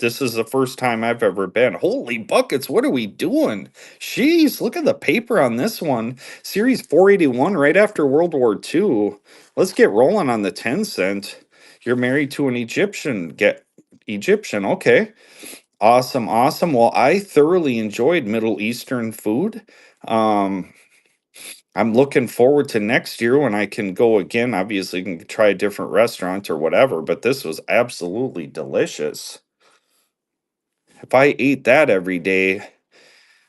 This is the first time I've ever been. Holy buckets, what are we doing? Jeez, look at the paper on this one. Series 481, right after World War II. Let's get rolling on the 10 cent. You're married to an Egyptian. Get Egyptian, okay. Awesome, awesome. Well, I thoroughly enjoyed Middle Eastern food. Um, I'm looking forward to next year when I can go again. Obviously, can try a different restaurant or whatever, but this was absolutely delicious. If I ate that every day,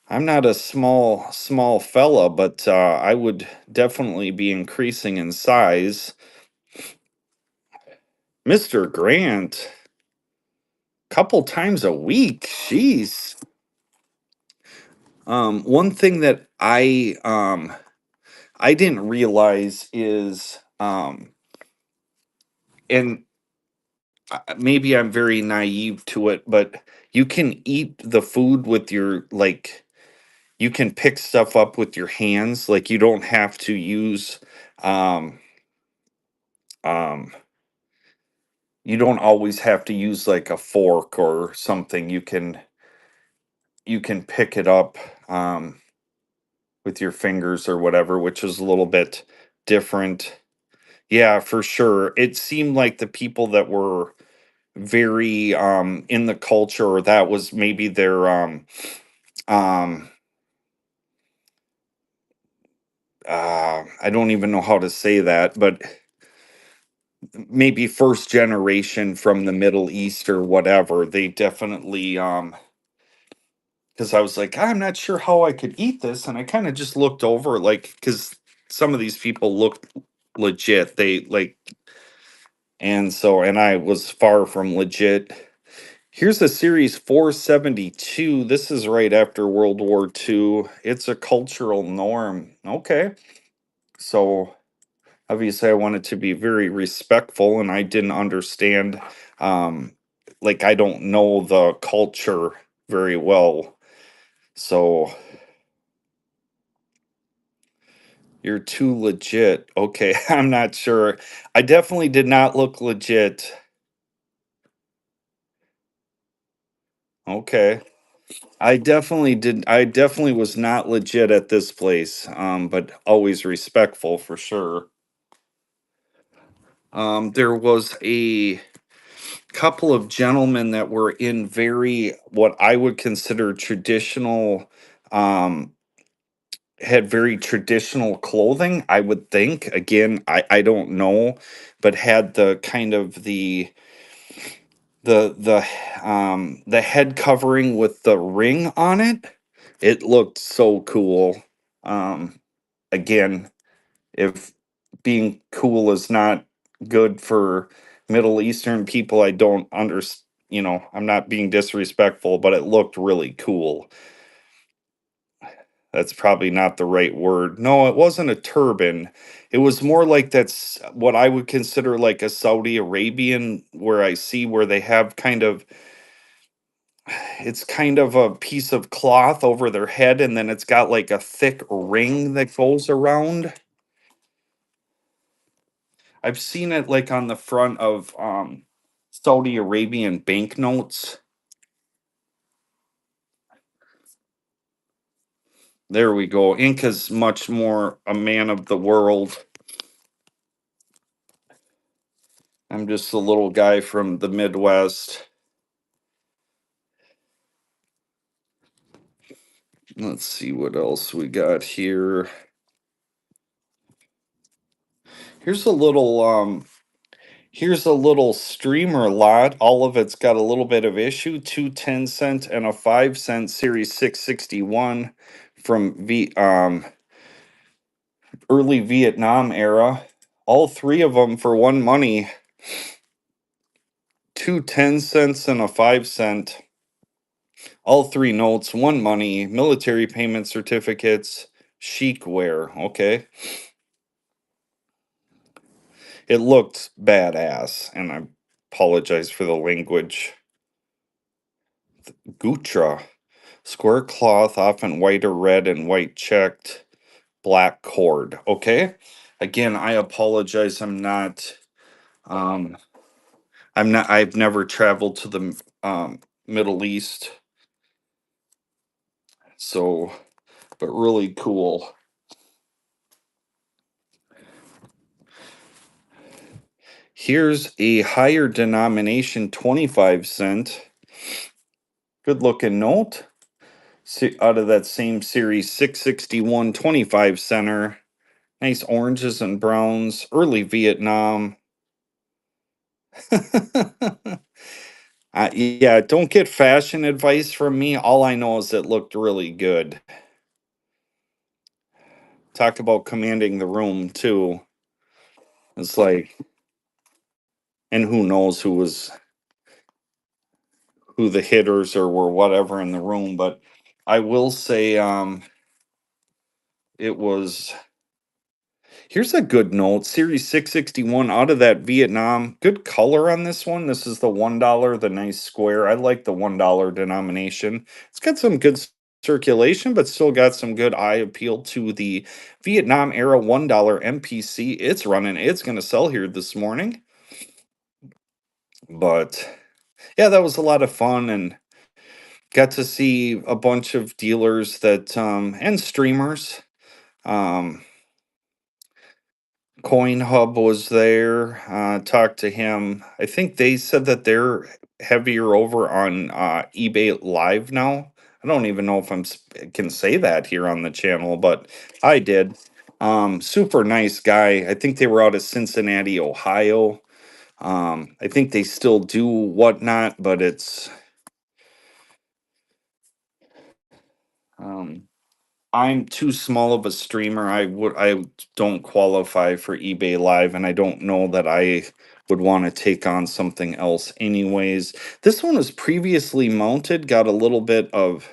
I'm not a small fella, but I would definitely be increasing in size. Mr. Grant, couple times a week. Jeez. One thing that I didn't realize is and maybe I'm very naive to it, but you can eat the food with your like you can pick stuff up with your hands. Like you don't have to use um um you don't always have to use like a fork or something. You can pick it up with your fingers or whatever, which is a little bit different. Yeah, for sure. It seemed like the people that were very in the culture, or that was maybe their um I don't even know how to say that, but maybe first generation from the Middle East or whatever. They definitely because I was like, I'm not sure how I could eat this, and I kind of just looked over like because some of these people looked legit. They like, and so and I was far from legit. Here's the series 472. This is right after World War II. It's a cultural norm. Okay. So obviously I wanted to be very respectful and I didn't understand um like I don't know the culture very well. So you're too legit. Okay, I'm not sure. I definitely did not look legit. Okay. I definitely was not legit at this place. But always respectful for sure. There was a couple of gentlemen that were in very what I would consider traditional um had very traditional clothing, I would think. Again, I don't know, but had the kind of the head covering with the ring on it. It looked so cool. Um Again, if being cool is not good for Middle Eastern people, I don't understand. I'm not being disrespectful, but it looked really cool. That's probably not the right word. No, it wasn't a turban. It was more like that's what I would consider like a Saudi Arabian, where I see where they have kind of it's kind of a piece of cloth over their head, and then it's got like a thick ring that goes around. I've seen it like on the front of Saudi Arabian banknotes. There we go. Inca's much more a man of the world. I'm just a little guy from the Midwest. Let's see what else we got here. Here's a little here's a little streamer lot. All of it's got a little bit of issue. 2 10 cent and a 5 cent series 661 from early Vietnam era. All three of them for one money. 2 10 cents and a 5 cent. All three notes, one money, military payment certificates, chic wear. Okay. It looked badass, and I apologize for the language. Gutra. Square cloth, often white or red and white checked, black cord. Okay. Again, I apologize. Um, I've never traveled to the Middle East. So, but really cool. Here's a higher denomination 25 cent. Good looking note. Out of that same series, 661 25 center. Nice oranges and browns, early Vietnam. Yeah, don't get fashion advice from me. All I know is it looked really good. Talk about commanding the room, too. It's like, and who knows who the hitters or were whatever in the room, but I will say it was. Here's a good note. Series 661 out of that Vietnam. Good color on this one. This is the $1, the nice square. I like the $1 denomination. It's got some good circulation, but still got some good eye appeal to the Vietnam era $1 MPC. It's running. It's going to sell here this morning. But yeah, that was a lot of fun and got to see a bunch of dealers that and streamers. Um, Coin Hub was there. Talked to him. I think they said that they're heavier over on eBay Live now. I don't even know if can say that here on the channel, but I did. Super nice guy. I think they were out of Cincinnati, Ohio. I think they still do whatnot, but it's um, I'm too small of a streamer. I don't qualify for eBay Live, and I don't know that I would want to take on something else anyways. This one was previously mounted, got a little bit of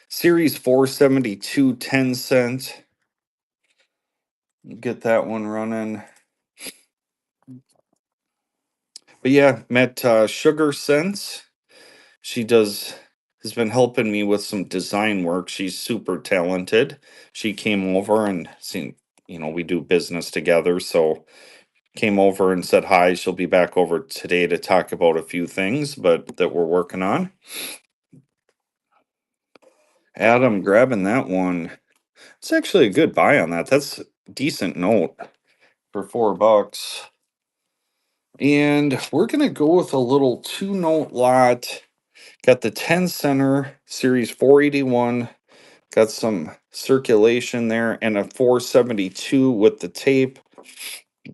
Series 472 10 cent. Get that one running. But yeah, met Sugar Sense. She has been helping me with some design work. She's super talented. She came over and seen, we do business together, so came over and said hi. She'll be back over today to talk about a few things but that we're working on. Adam grabbing that one. It's actually a good buy on that. That's a decent note for $4. And we're gonna go with a little 2 note lot. Got the 10 center series 481. Got some circulation there and a 472 with the tape.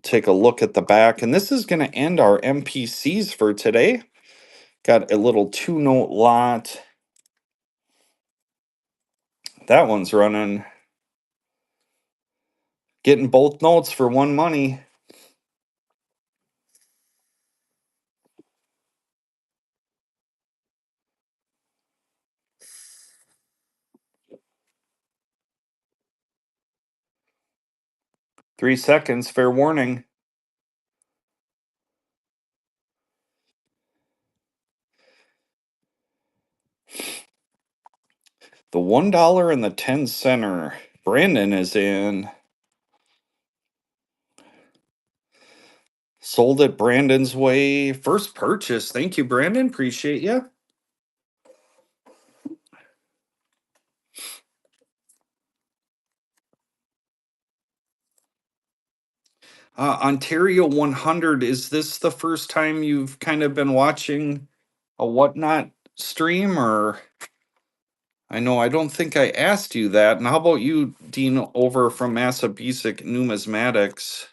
Take a look at the back. And this is going to end our MPCs for today. Got a little 2 note lot. That one's running. Getting both notes for one money. Three seconds, fair warning. The $1 and the 10 center. Brandon is in. Sold it Brandon's way. First purchase. Thank you, Brandon. Appreciate you. Ontario 100. Is this the first time you've kind of been watching a whatnot stream, or I know I don't think I asked you that. And how about you, Dean, over from Massabesic Numismatics?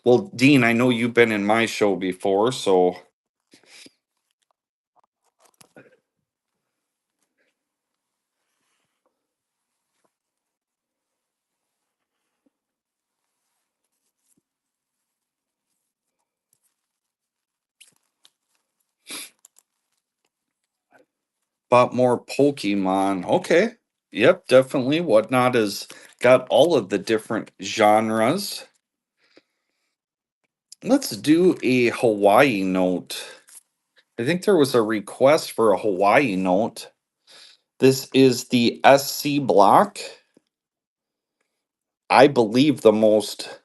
Well, Dean, I know you've been in my show before, so bought more Pokemon. Okay. Yep, definitely. Whatnot has got all of the different genres. Let's do a Hawaii note. I think there was a request for a Hawaii note. This is the SC block. I believe the most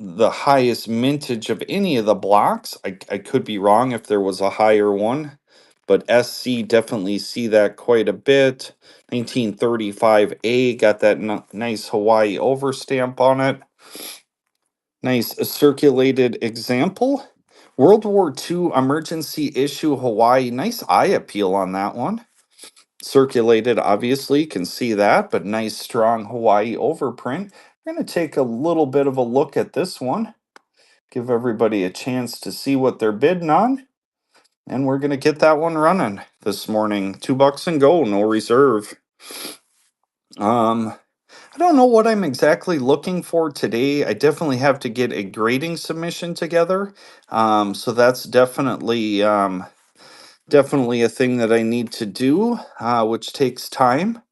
the highest mintage of any of the blocks. I could be wrong if there was a higher one, but SC definitely see that quite a bit. 1935A got that nice Hawaii overstamp on it. Nice circulated example. World War II emergency issue Hawaii. Nice eye appeal on that one. Circulated, obviously, can see that, but nice strong Hawaii overprint. We're going to take a little bit of a look at this one. Give everybody a chance to see what they're bidding on. And we're going to get that one running this morning. $2 and go, no reserve. I don't know what I'm exactly looking for today. I definitely have to get a grading submission together. So that's definitely a thing that I need to do, which takes time.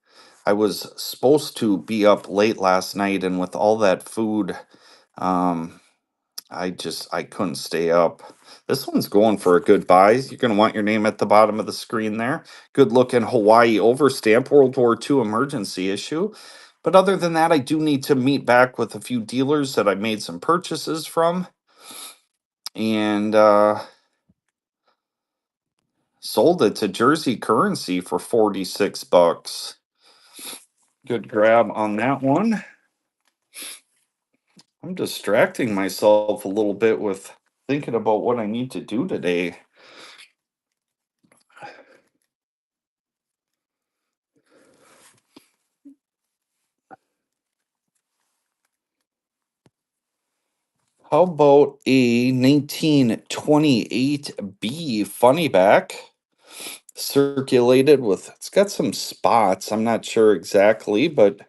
I was supposed to be up late last night, and with all that food, um, I couldn't stay up. This one's going for a good buy. You're gonna want your name at the bottom of the screen there. Good looking Hawaii overstamp, World War II emergency issue. But other than that, I do need to meet back with a few dealers that I made some purchases from, and sold it to Jersey currency for 46 bucks. Good grab on that one. I'm distracting myself a little bit with thinking about what I need to do today. How about a 1928B funny back? Circulated with, it's got some spots. I'm not sure exactly, but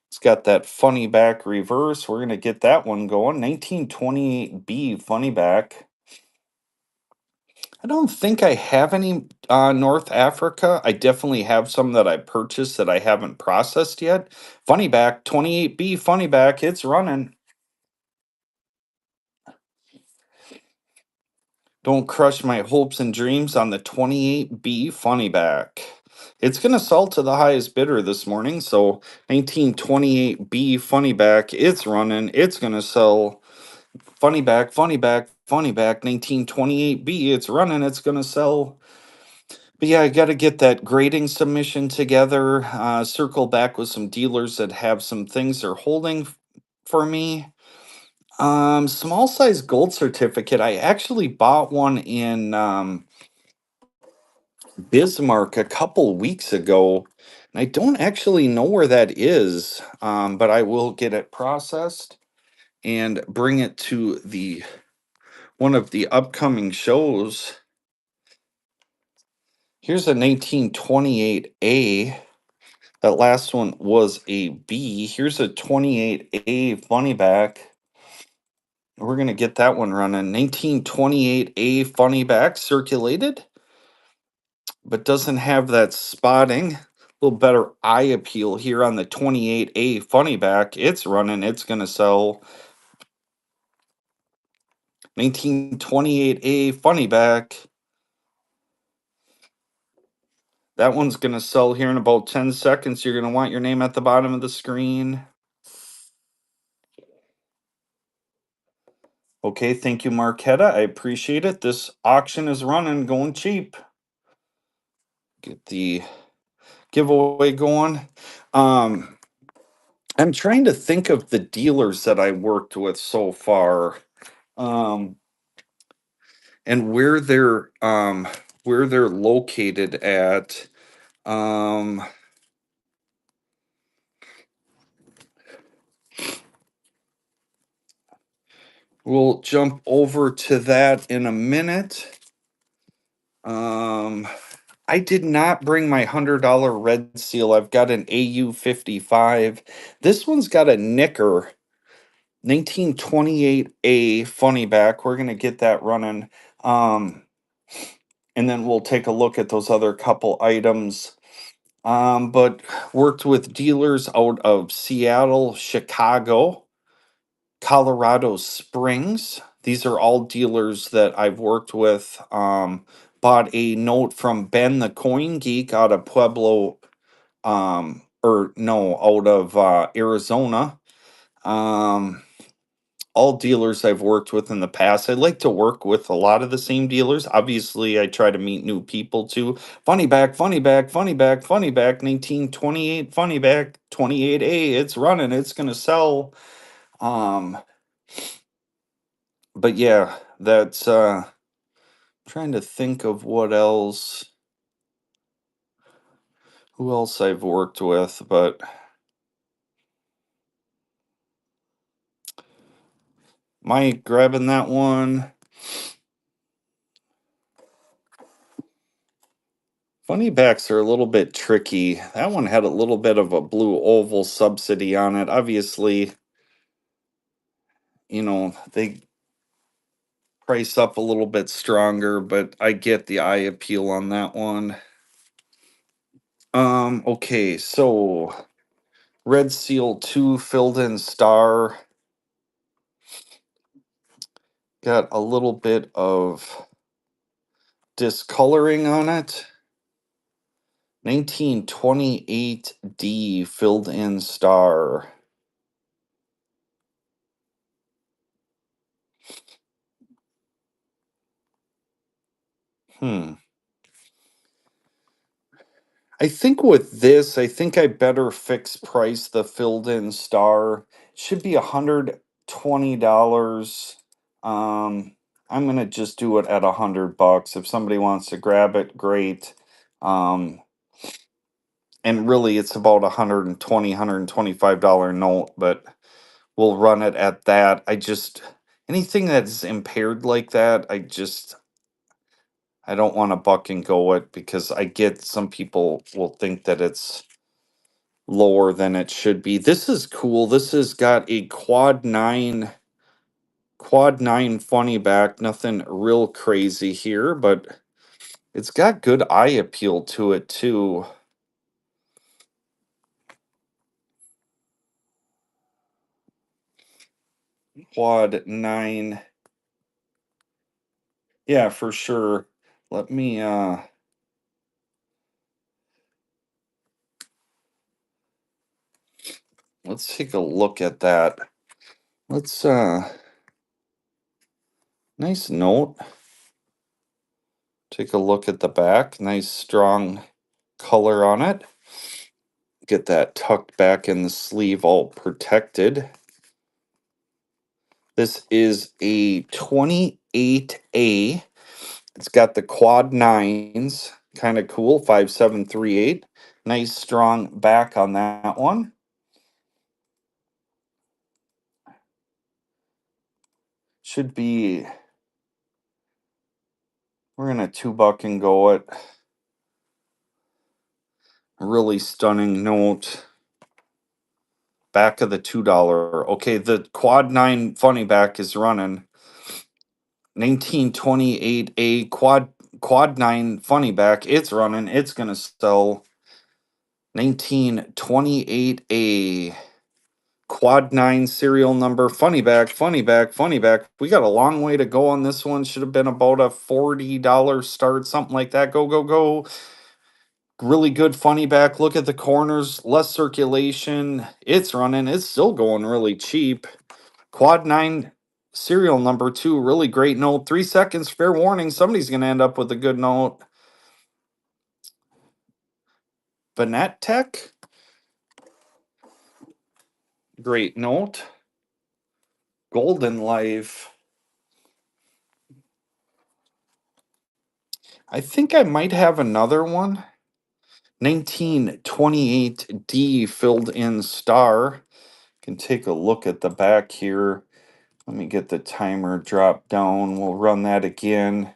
it's got that funny back reverse. We're going to get that one going. 1928B funny back. I don't think I have any North Africa. I definitely have some that I purchased that I haven't processed yet. Funny back, 28B funny back, it's running. Don't crush my hopes and dreams on the 28B funny back. It's going to sell to the highest bidder this morning. So 1928B funny back, it's running. It's going to sell funny back, funny back, funny back. 1928B, it's running. It's going to sell. But yeah, I got to get that grading submission together. Circle back with some dealers that have some things they're holding for me. Small size gold certificate. I actually bought one in Bismarck a couple weeks ago, and I don't actually know where that is. But I will get it processed and bring it to the one of the upcoming shows. Here's a 1928A. That last one was a B. Here's a 28A funny back. We're going to get that one running. 1928A funny back circulated, but doesn't have that spotting. A little better eye appeal here on the 28A funny back. It's running. It's going to sell. 1928A funny back. That one's going to sell here in about 10 seconds. You're going to want your name at the bottom of the screen. Okay, thank you, Marquetta. I appreciate it. This auction is running, going cheap. Get the giveaway going. I'm trying to think of the dealers that I worked with so far, um, and where they're located at. Um, we'll jump over to that in a minute. I did not bring my $100 red seal. I've got an AU-55. This one's got a nicker, 1928A funny back. We're gonna get that running. And then we'll take a look at those other couple items. But worked with dealers out of Seattle, Chicago, Colorado Springs. These are all dealers that I've worked with. Bought a note from Ben the Coin Geek out of Pueblo, or no, out of Arizona. Um, all dealers I've worked with in the past. I like to work with a lot of the same dealers. Obviously, I try to meet new people too. Funny back, funny back, funny back, funny back, 1928, funny back, 28A. It's running, it's going to sell. Um, but yeah, that's trying to think of what else, who else I've worked with, but Mike grabbing that one. Funny backs are a little bit tricky. That one had a little bit of a blue oval subsidy on it. Obviously, they price up a little bit stronger, but I get the eye appeal on that one. Okay, so Red Seal 2 filled in star got a little bit of discoloring on it. 1928D filled in star. Hmm. I think with this, I think I better fix price the filled in star. Should be $120. Um, I'm gonna just do it at $100. If somebody wants to grab it, great. Um, and really it's about $125 note, but we'll run it at that. I just anything that's impaired like that, I don't want to buck and go it because I get some people will think that it's lower than it should be. This is cool. This has got a quad nine funny back. Nothing real crazy here, but it's got good eye appeal to it too. Quad 9. Yeah, for sure. Let me let's take a look at that. Let's nice note. Take a look at the back. Nice strong color on it. Get that tucked back in the sleeve, all protected. This is a 28A. It's got the quad nines. Kind of cool. 5738. Nice strong back on that one. Should be, we're gonna $2 and go it. Really stunning note. Back of the $2. Okay, the quad 9 funny back is running. 1928A quad 9 funny back. It's running. It's gonna sell. 1928A quad 9 serial number. Funny back, funny back, funny back. We got a long way to go on this one. Should have been about a $40 start, something like that. Go, go, go. Really good funny back. Look at the corners, less circulation. It's running. It's still going really cheap. Quad 9 serial number 2. Really great note. 3 seconds. Fair warning. Somebody's going to end up with a good note. Banat Tech. Great note. Golden Life. I think I might have another one. 1928D filled in star. Can take a look at the back here. Let me get the timer drop down. We'll run that again.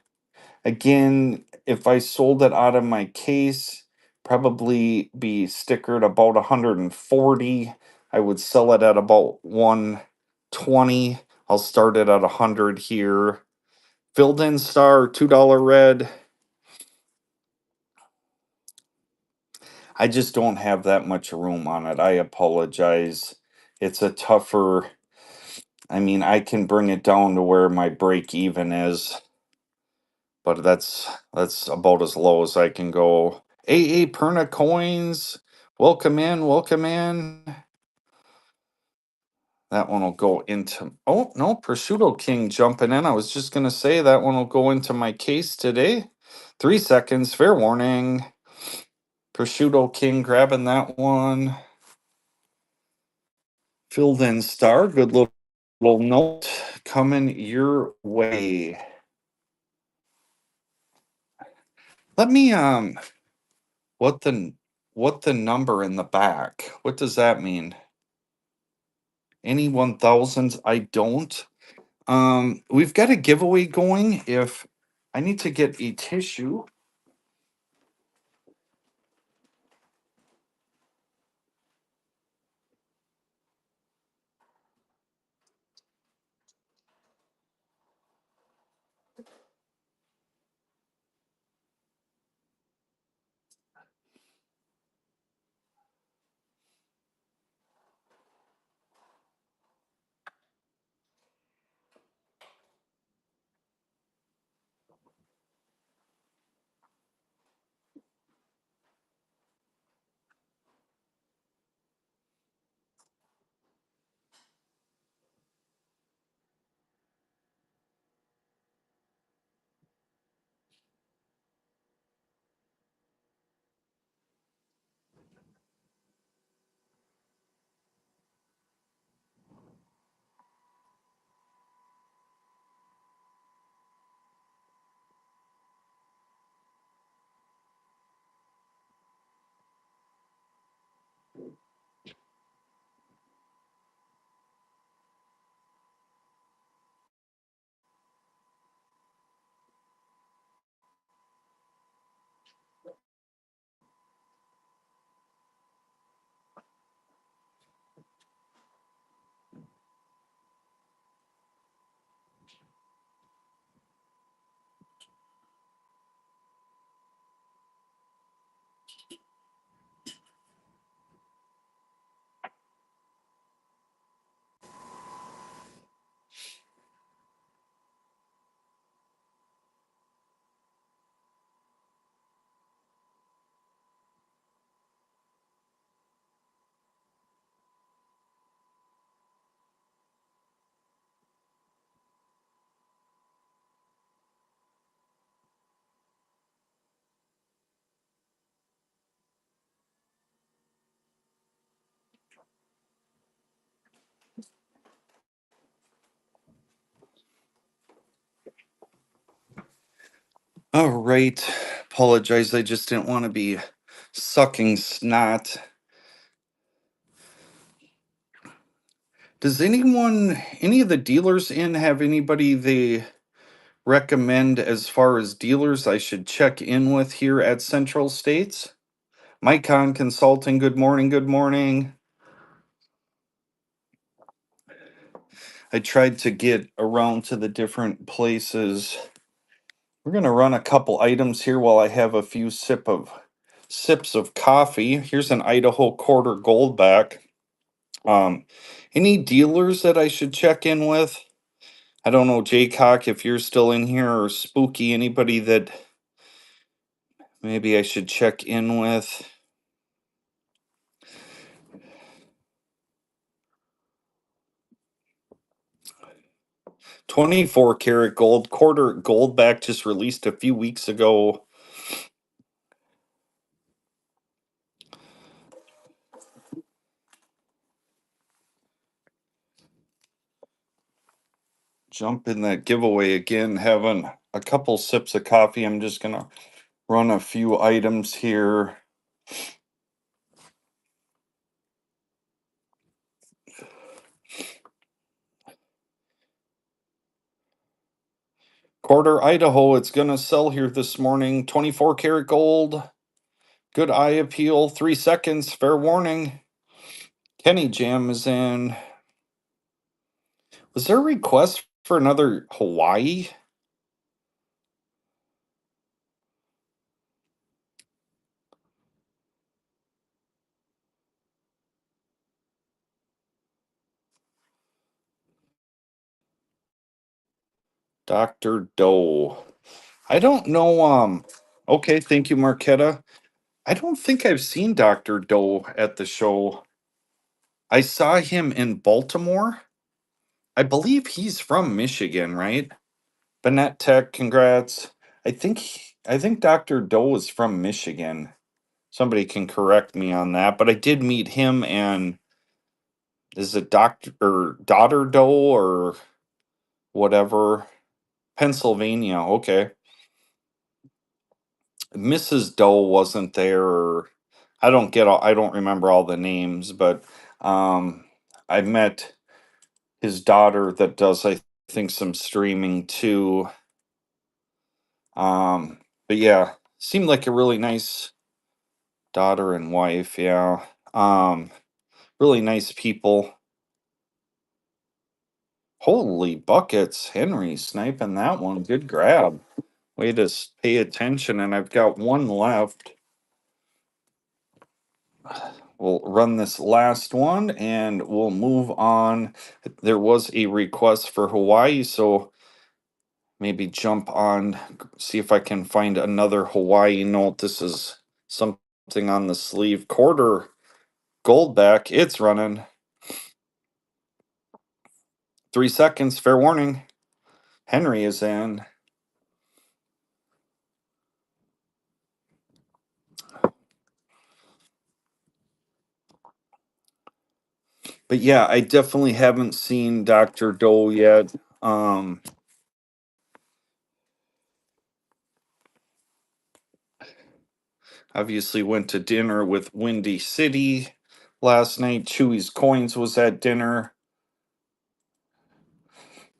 Again, if I sold it out of my case, probably be stickered about 140. I would sell it at about 120. I'll start it at 100 here. Filled in star, $2 red. I just don't have that much room on it. I apologize. It's a tougher, I mean, I can bring it down to where my break even is, but that's about as low as I can go. AA Perna coins. Welcome in, welcome in. That one will go into, oh, no, Prosciutto King jumping in. I was just going to say that one will go into my case today. 3 seconds, fair warning. Prosciutto King grabbing that one. Filled in star, good little note coming your way. Let me, what the number in the back? What does that mean? Any 1000s? I don't. We've got a giveaway going. If I need to get a tissue. All right. Apologize. I just didn't want to be sucking snot. Does any of the dealers in have anybody they recommend as far as dealers I should check in with here at Central States? Micon Consulting, good morning, good morning. I tried to get around to the different places. We're going to run a couple items here while I have a few sips of coffee. Here's an Idaho quarter goldback. Any dealers that I should check in with? I don't know, Jaycock, if you're still in here, or Spooky, anybody that maybe I should check in with. 24 karat gold, quarter goldback just released a few weeks ago. Jump in that giveaway again, having a couple sips of coffee. I'm just going to run a few items here. Quarter Idaho, it's going to sell here this morning. 24 karat gold. Good eye appeal. 3 seconds. Fair warning. Kenny Jam is in. Was there a request for another Hawaii? Dr. Doe. I don't know. Okay, thank you, Marquetta. I don't think I've seen Dr. Doe at the show. I saw him in Baltimore. I believe he's from Michigan, right? Bennett Tech, congrats. I think Dr. Doe is from Michigan. Somebody can correct me on that, but I did meet him and is it Doctor or Daughter Doe or whatever? Pennsylvania. Okay. Mrs. Doe wasn't there or I don't remember all the names, but um I met his daughter that does I think some streaming too. Um but yeah, seemed like a really nice daughter and wife, yeah. Um really nice people. Holy buckets, Henry sniping that one. Good grab. Way to pay attention, and I've got one left. We'll run this last one and we'll move on. There was a request for Hawaii, so maybe jump on, see if I can find another Hawaii note. This is something on the sleeve. Quarter gold back. It's running. 3 seconds. Fair warning. Henry is in. But yeah, I definitely haven't seen Dr. Doe yet. Um, Obviously went to dinner with Windy City last night. Chewy's Coins was at dinner.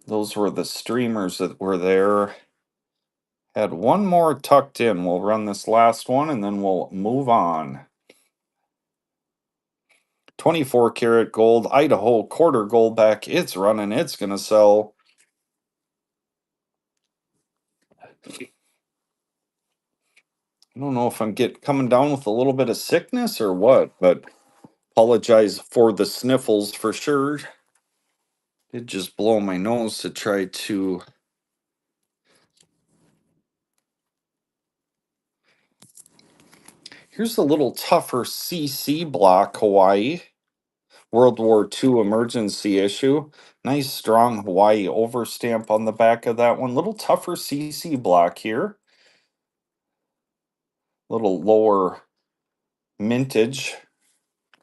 Those were the streamers that were there. Had one more tucked in. We'll run this last one and then we'll move on. 24 karat gold, Idaho quarter gold back. It's running. It's going to sell. I don't know if I'm coming down with a little bit of sickness or what, but apologize for the sniffles for sure. Did just blow my nose to try to. Here's a little tougher CC block, Hawaii. World War II emergency issue. Nice strong Hawaii overstamp on the back of that one. Little tougher CC block here. Little lower mintage.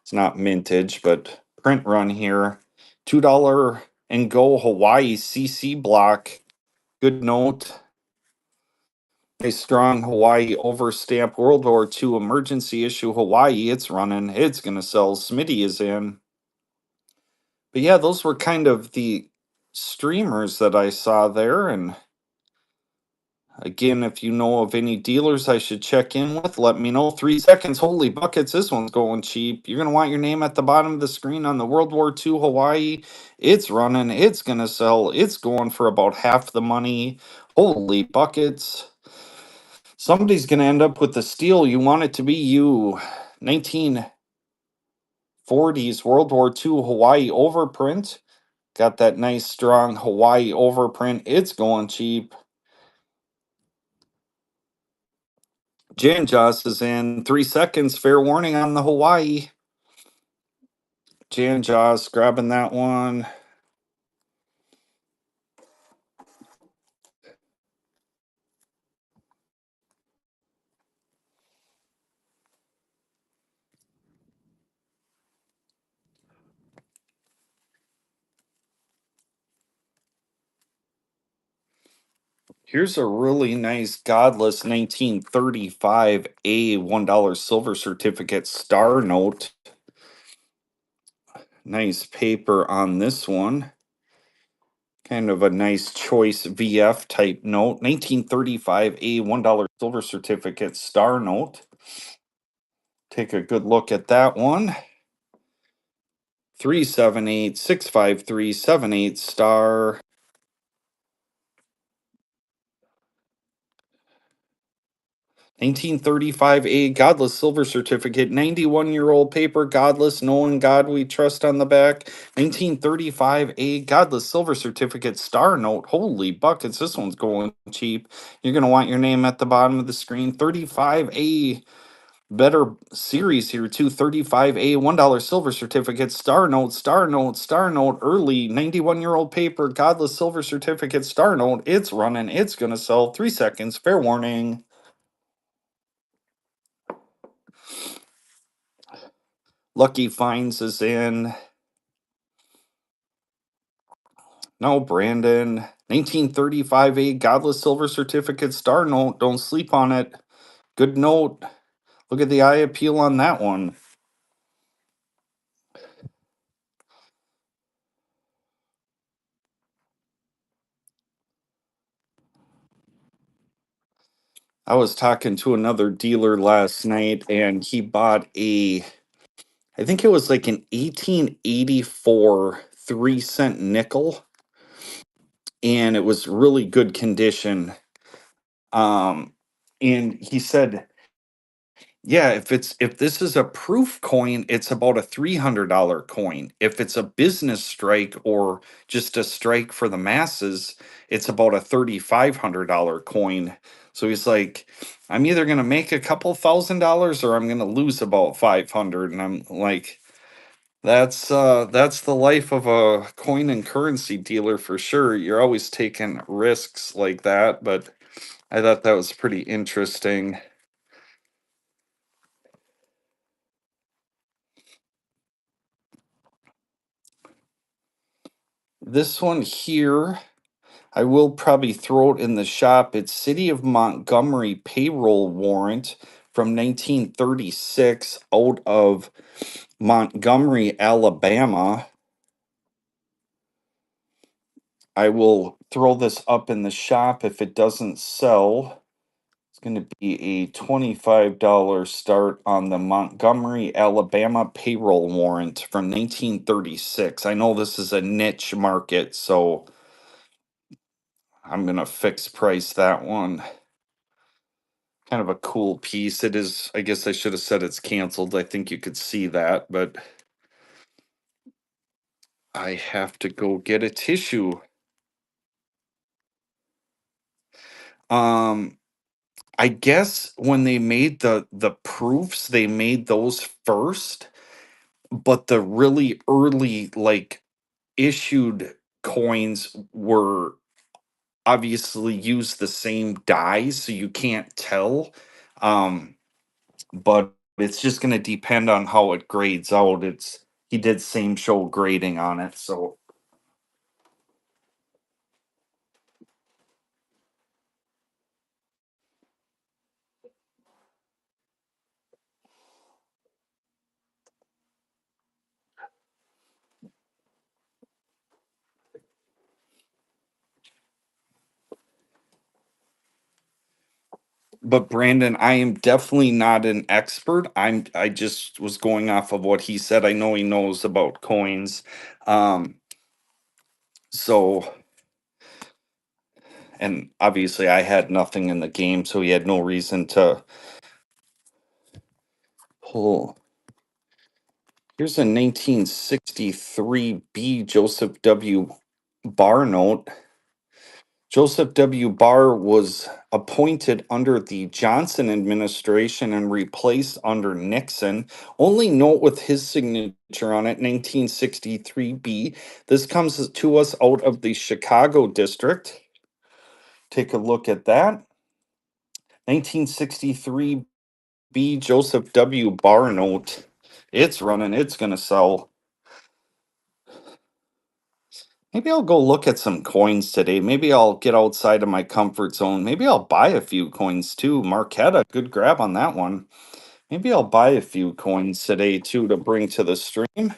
It's not mintage, but print run here. $2 and go Hawaii CC block. Good note. A strong Hawaii overstamp. World War II emergency issue Hawaii. It's running. It's going to sell. Smitty is in. But yeah, those were kind of the streamers that I saw there. And again, if you know of any dealers I should check in with, let me know. 3 seconds. Holy buckets. This one's going cheap. You're going to want your name at the bottom of the screen on the World War II Hawaii. It's running. It's going to sell. It's going for about half the money. Holy buckets. Somebody's going to end up with the steal. You want it to be you. 1940s World War II Hawaii overprint. Got that nice strong Hawaii overprint. It's going cheap. Jan Joss is in 3 seconds. Fair warning on the Hawaii. Jan Joss grabbing that one. Here's a really nice Godless 1935A $1 silver certificate star note. Nice paper on this one. Kind of a nice choice VF type note. 1935A $1 silver certificate star note. Take a good look at that one. 378-65378 star. 1935A Godless Silver Certificate, 91-year-old paper, Godless, knowing God we trust on the back. 1935A Godless Silver Certificate, star note. Holy buckets, this one's going cheap. You're going to want your name at the bottom of the screen. 35A better series here too. 35A $1 silver certificate, star note, star note, star note, early 91-year-old paper, godless silver certificate, star note. It's running. It's gonna sell. 3 seconds. Fair warning. Lucky Finds is in. No, Brandon. 1935A godless silver certificate, star note. Don't sleep on it. Good note. Look at the eye appeal on that one. I was talking to another dealer last night and he bought I think it was like an 1884 3-cent nickel and it was really good condition. Um, and he said, yeah, if this is a proof coin, it's about a $300 coin. If it's a business strike or just a strike for the masses, it's about a $3,500 coin. So he's like, I'm either gonna make a couple $1,000 or I'm gonna lose about 500. And I'm like, that's the life of a coin and currency dealer for sure. You're always taking risks like that, but I thought that was pretty interesting. This one here, I will probably throw it in the shop. It's City of Montgomery payroll warrant from 1936 out of Montgomery, Alabama. I will throw this up in the shop if it doesn't sell. It's going to be a $25 start on the Montgomery, Alabama payroll warrant from 1936. I know this is a niche market, so I'm going to fix price that one. Kind of a cool piece. It is, I guess I should have said it's canceled. I think you could see that, but I have to go get a tissue. Um, I guess when they made the proofs, they made those first, but the really early like issued coins were obviously used the same dies, so you can't tell. Um, but it's just going to depend on how it grades out. It's he did same show grading on it, so but Brandon, I am definitely not an expert. I just was going off of what he said. I know he knows about coins. Um so and obviously I had nothing in the game, so he had no reason to pull. Here's a 1963 B Joseph W. Barr note. Joseph W. Barr was appointed under the Johnson administration and replaced under Nixon. Only note with his signature on it, 1963B. This comes to us out of the Chicago district. Take a look at that. 1963B Joseph W. Barr note. It's running, it's going to sell. Maybe I'll go look at some coins today. Maybe I'll get outside of my comfort zone. Maybe I'll buy a few coins too. Marquetta, good grab on that one. Maybe I'll buy a few coins today too to bring to the stream.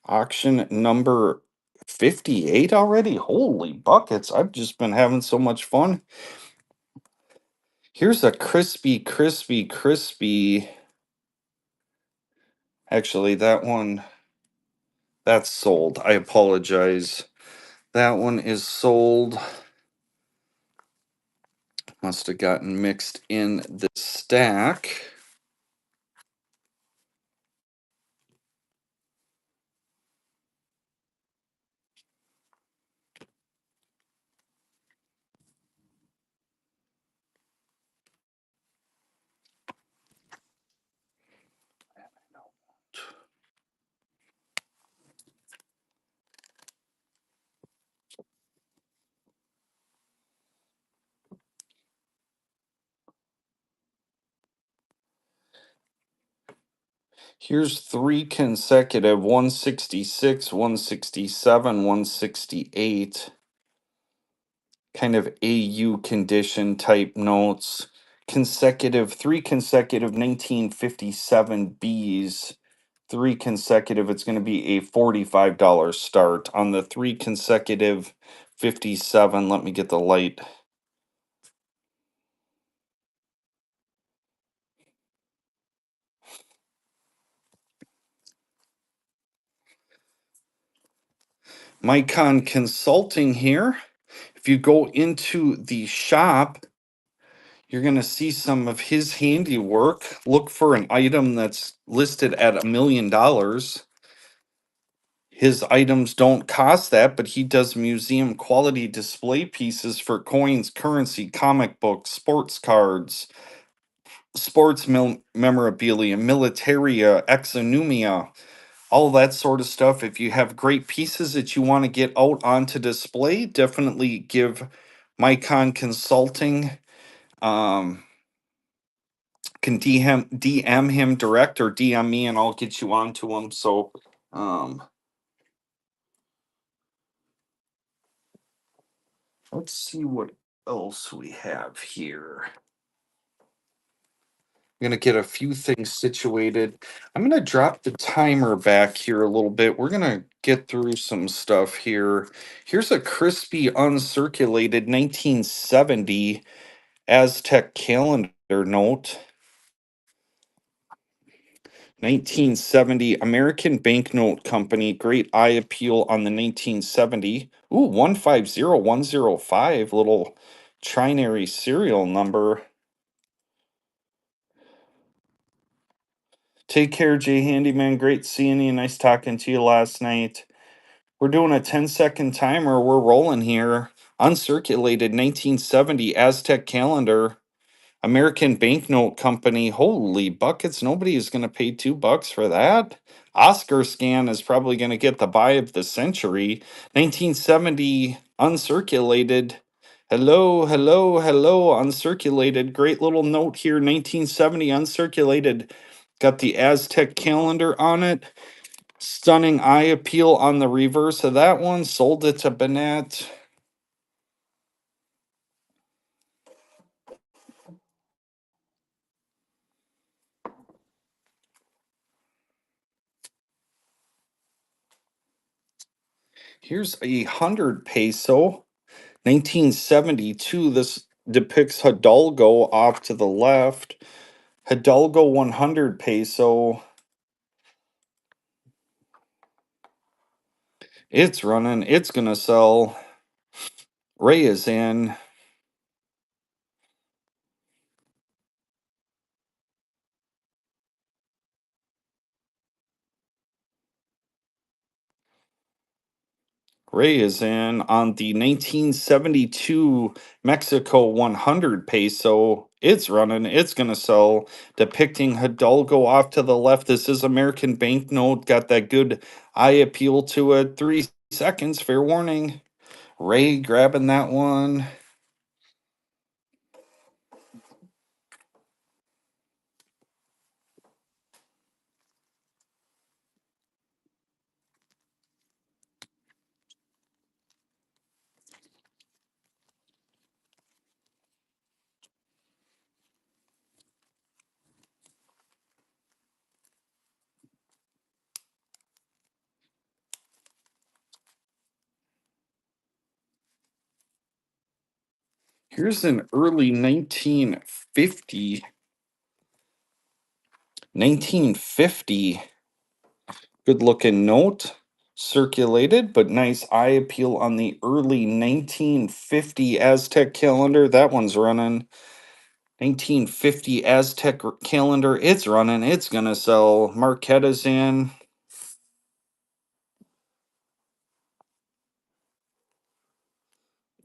Auction number 58 already? Holy buckets. I've just been having so much fun. Here's a crispy. Actually, that one, that's sold. I apologize. That one is sold. Must have gotten mixed in the stack. Here's three consecutive 166, 167, 168. Kind of AU condition type notes. Three consecutive 1957 Bs. Three consecutive, it's going to be a $45 start. On the three consecutive 57, let me get the light. Micon Consulting here. If you go into the shop, you're going to see some of his handiwork. Look for an item that's listed at $1 million. His items don't cost that, but he does museum quality display pieces for coins, currency, comic books, sports cards, memorabilia, militaria, exonumia, all that sort of stuff. If you have great pieces that you want to get out onto display, definitely give Micon Consulting. Can DM him direct or DM me and I'll get you onto him. So let's see what else we have here. I'm going to get a few things situated. I'm going to drop the timer back here a little bit. We're going to get through some stuff here. Here's a crispy, uncirculated 1970 Aztec calendar note. 1970 American Banknote Company, great eye appeal on the 1970. Ooh, 150105, little trinary serial number. Take care, Jay Handyman. Great seeing you. Nice talking to you last night. We're doing a 10-second timer. We're rolling here. Uncirculated 1970 Aztec calendar. American Banknote Company. Holy buckets. Nobody is going to pay $2 for that. Oscar Scan is probably going to get the buy of the century. 1970 uncirculated. Hello, hello, hello. Uncirculated. Great little note here. 1970 uncirculated. Got the Aztec calendar on it. Stunning eye appeal on the reverse of that one. Sold it to Bennett. Here's 100 peso. 1972, this depicts Hidalgo off to the left. Hidalgo 100 peso. It's running. It's going to sell. Ray is in. Ray is in on the 1972 Mexico 100 peso. It's running. It's going to sell. Depicting Hidalgo off to the left. This is American banknote. Got that good eye appeal to it. 3 seconds. Fair warning. Ray grabbing that one. Here's an early 1950 good looking note, circulated, but nice eye appeal on the early 1950 Aztec calendar. That one's running. 1950 Aztec calendar. It's running. It's going to sell. Marquetta's in.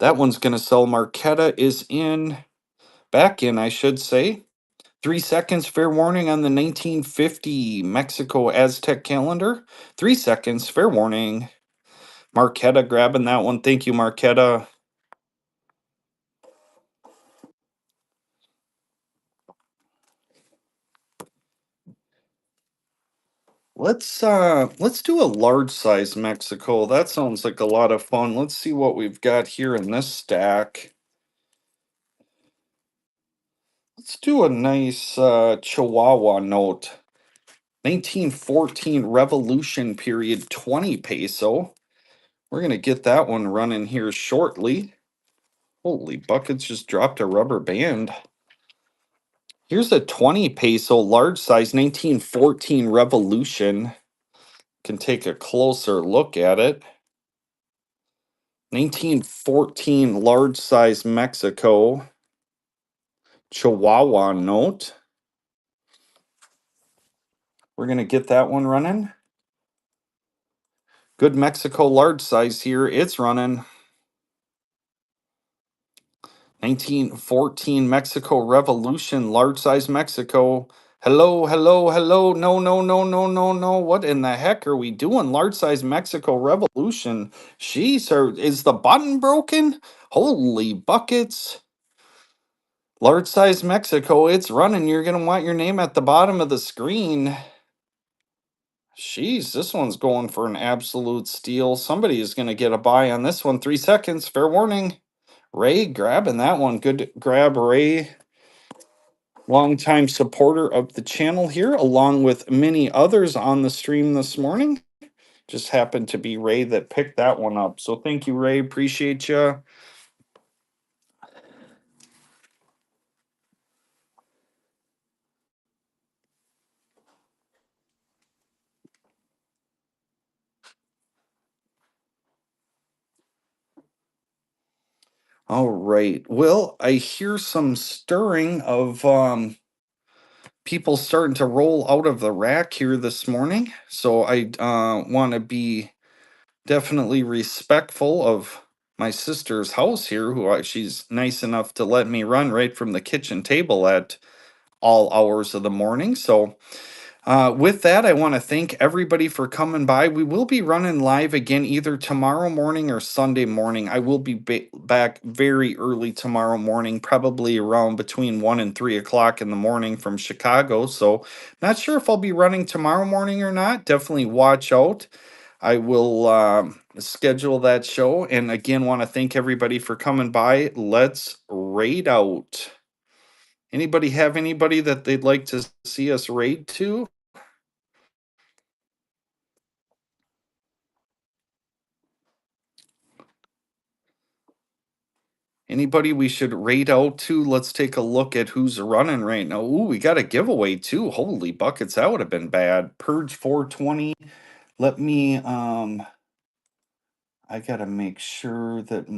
That one's going to sell. Marquetta is in. Back in, I should say. 3 seconds, fair warning on the 1950 Mexico Aztec calendar. 3 seconds, fair warning. Marquetta grabbing that one. Thank you, Marquetta. Let's do a large size Mexico. That sounds like a lot of fun. Let's see what we've got here in this stack. Let's do a nice Chihuahua note. 1914 Revolution period 20 peso. We're gonna get that one running here shortly. Holy buckets, just dropped a rubber band. Here's a 20 peso large size 1914 Revolution. Can take a closer look at it. 1914 large size Mexico Chihuahua note. We're going to get that one running. Good Mexico large size here. It's running. 1914 Mexico Revolution large size Mexico. Hello, hello, hello. No, no, no, no, no, no. What in the heck are we doing? Large size Mexico Revolution. Jeez, is the button broken? Holy buckets. Large size Mexico, it's running. You're going to want your name at the bottom of the screen. Jeez, this one's going for an absolute steal. Somebody is going to get a buy on this one. 3 seconds, fair warning. Ray grabbing that one. Good grab, Ray. Longtime supporter of the channel here, along with many others on the stream this morning. Just happened to be Ray that picked that one up. So thank you, Ray. Appreciate you. All right. Well, I hear some stirring of people starting to roll out of the rack here this morning. So I want to be definitely respectful of my sister's house here, she's nice enough to let me run right from the kitchen table at all hours of the morning. So with that, I want to thank everybody for coming by. We will be running live again either tomorrow morning or Sunday morning. I will be back very early tomorrow morning, probably around between 1 and 3 o'clock in the morning from Chicago. So, not sure if I'll be running tomorrow morning or not. Definitely watch out. I will schedule that show. And again, want to thank everybody for coming by. Let's raid out. Anybody have anybody that they'd like to see us raid to? Anybody we should raid out to? Let's take a look at who's running right now. Ooh, we got a giveaway too. Holy buckets, that would have been bad. Purge 420. Let me I gotta make sure that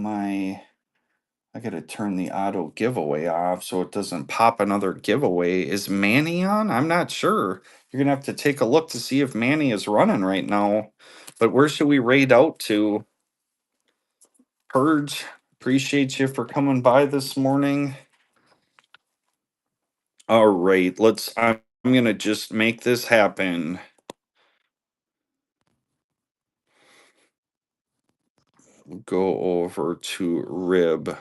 I gotta turn the auto giveaway off so it doesn't pop another giveaway. Is Manny on? I'm not sure. You're gonna have to take a look to see if Manny is running right now. But where should we raid out to? Purge, appreciate you for coming by this morning. All right, I'm gonna just make this happen. Go over to Rib.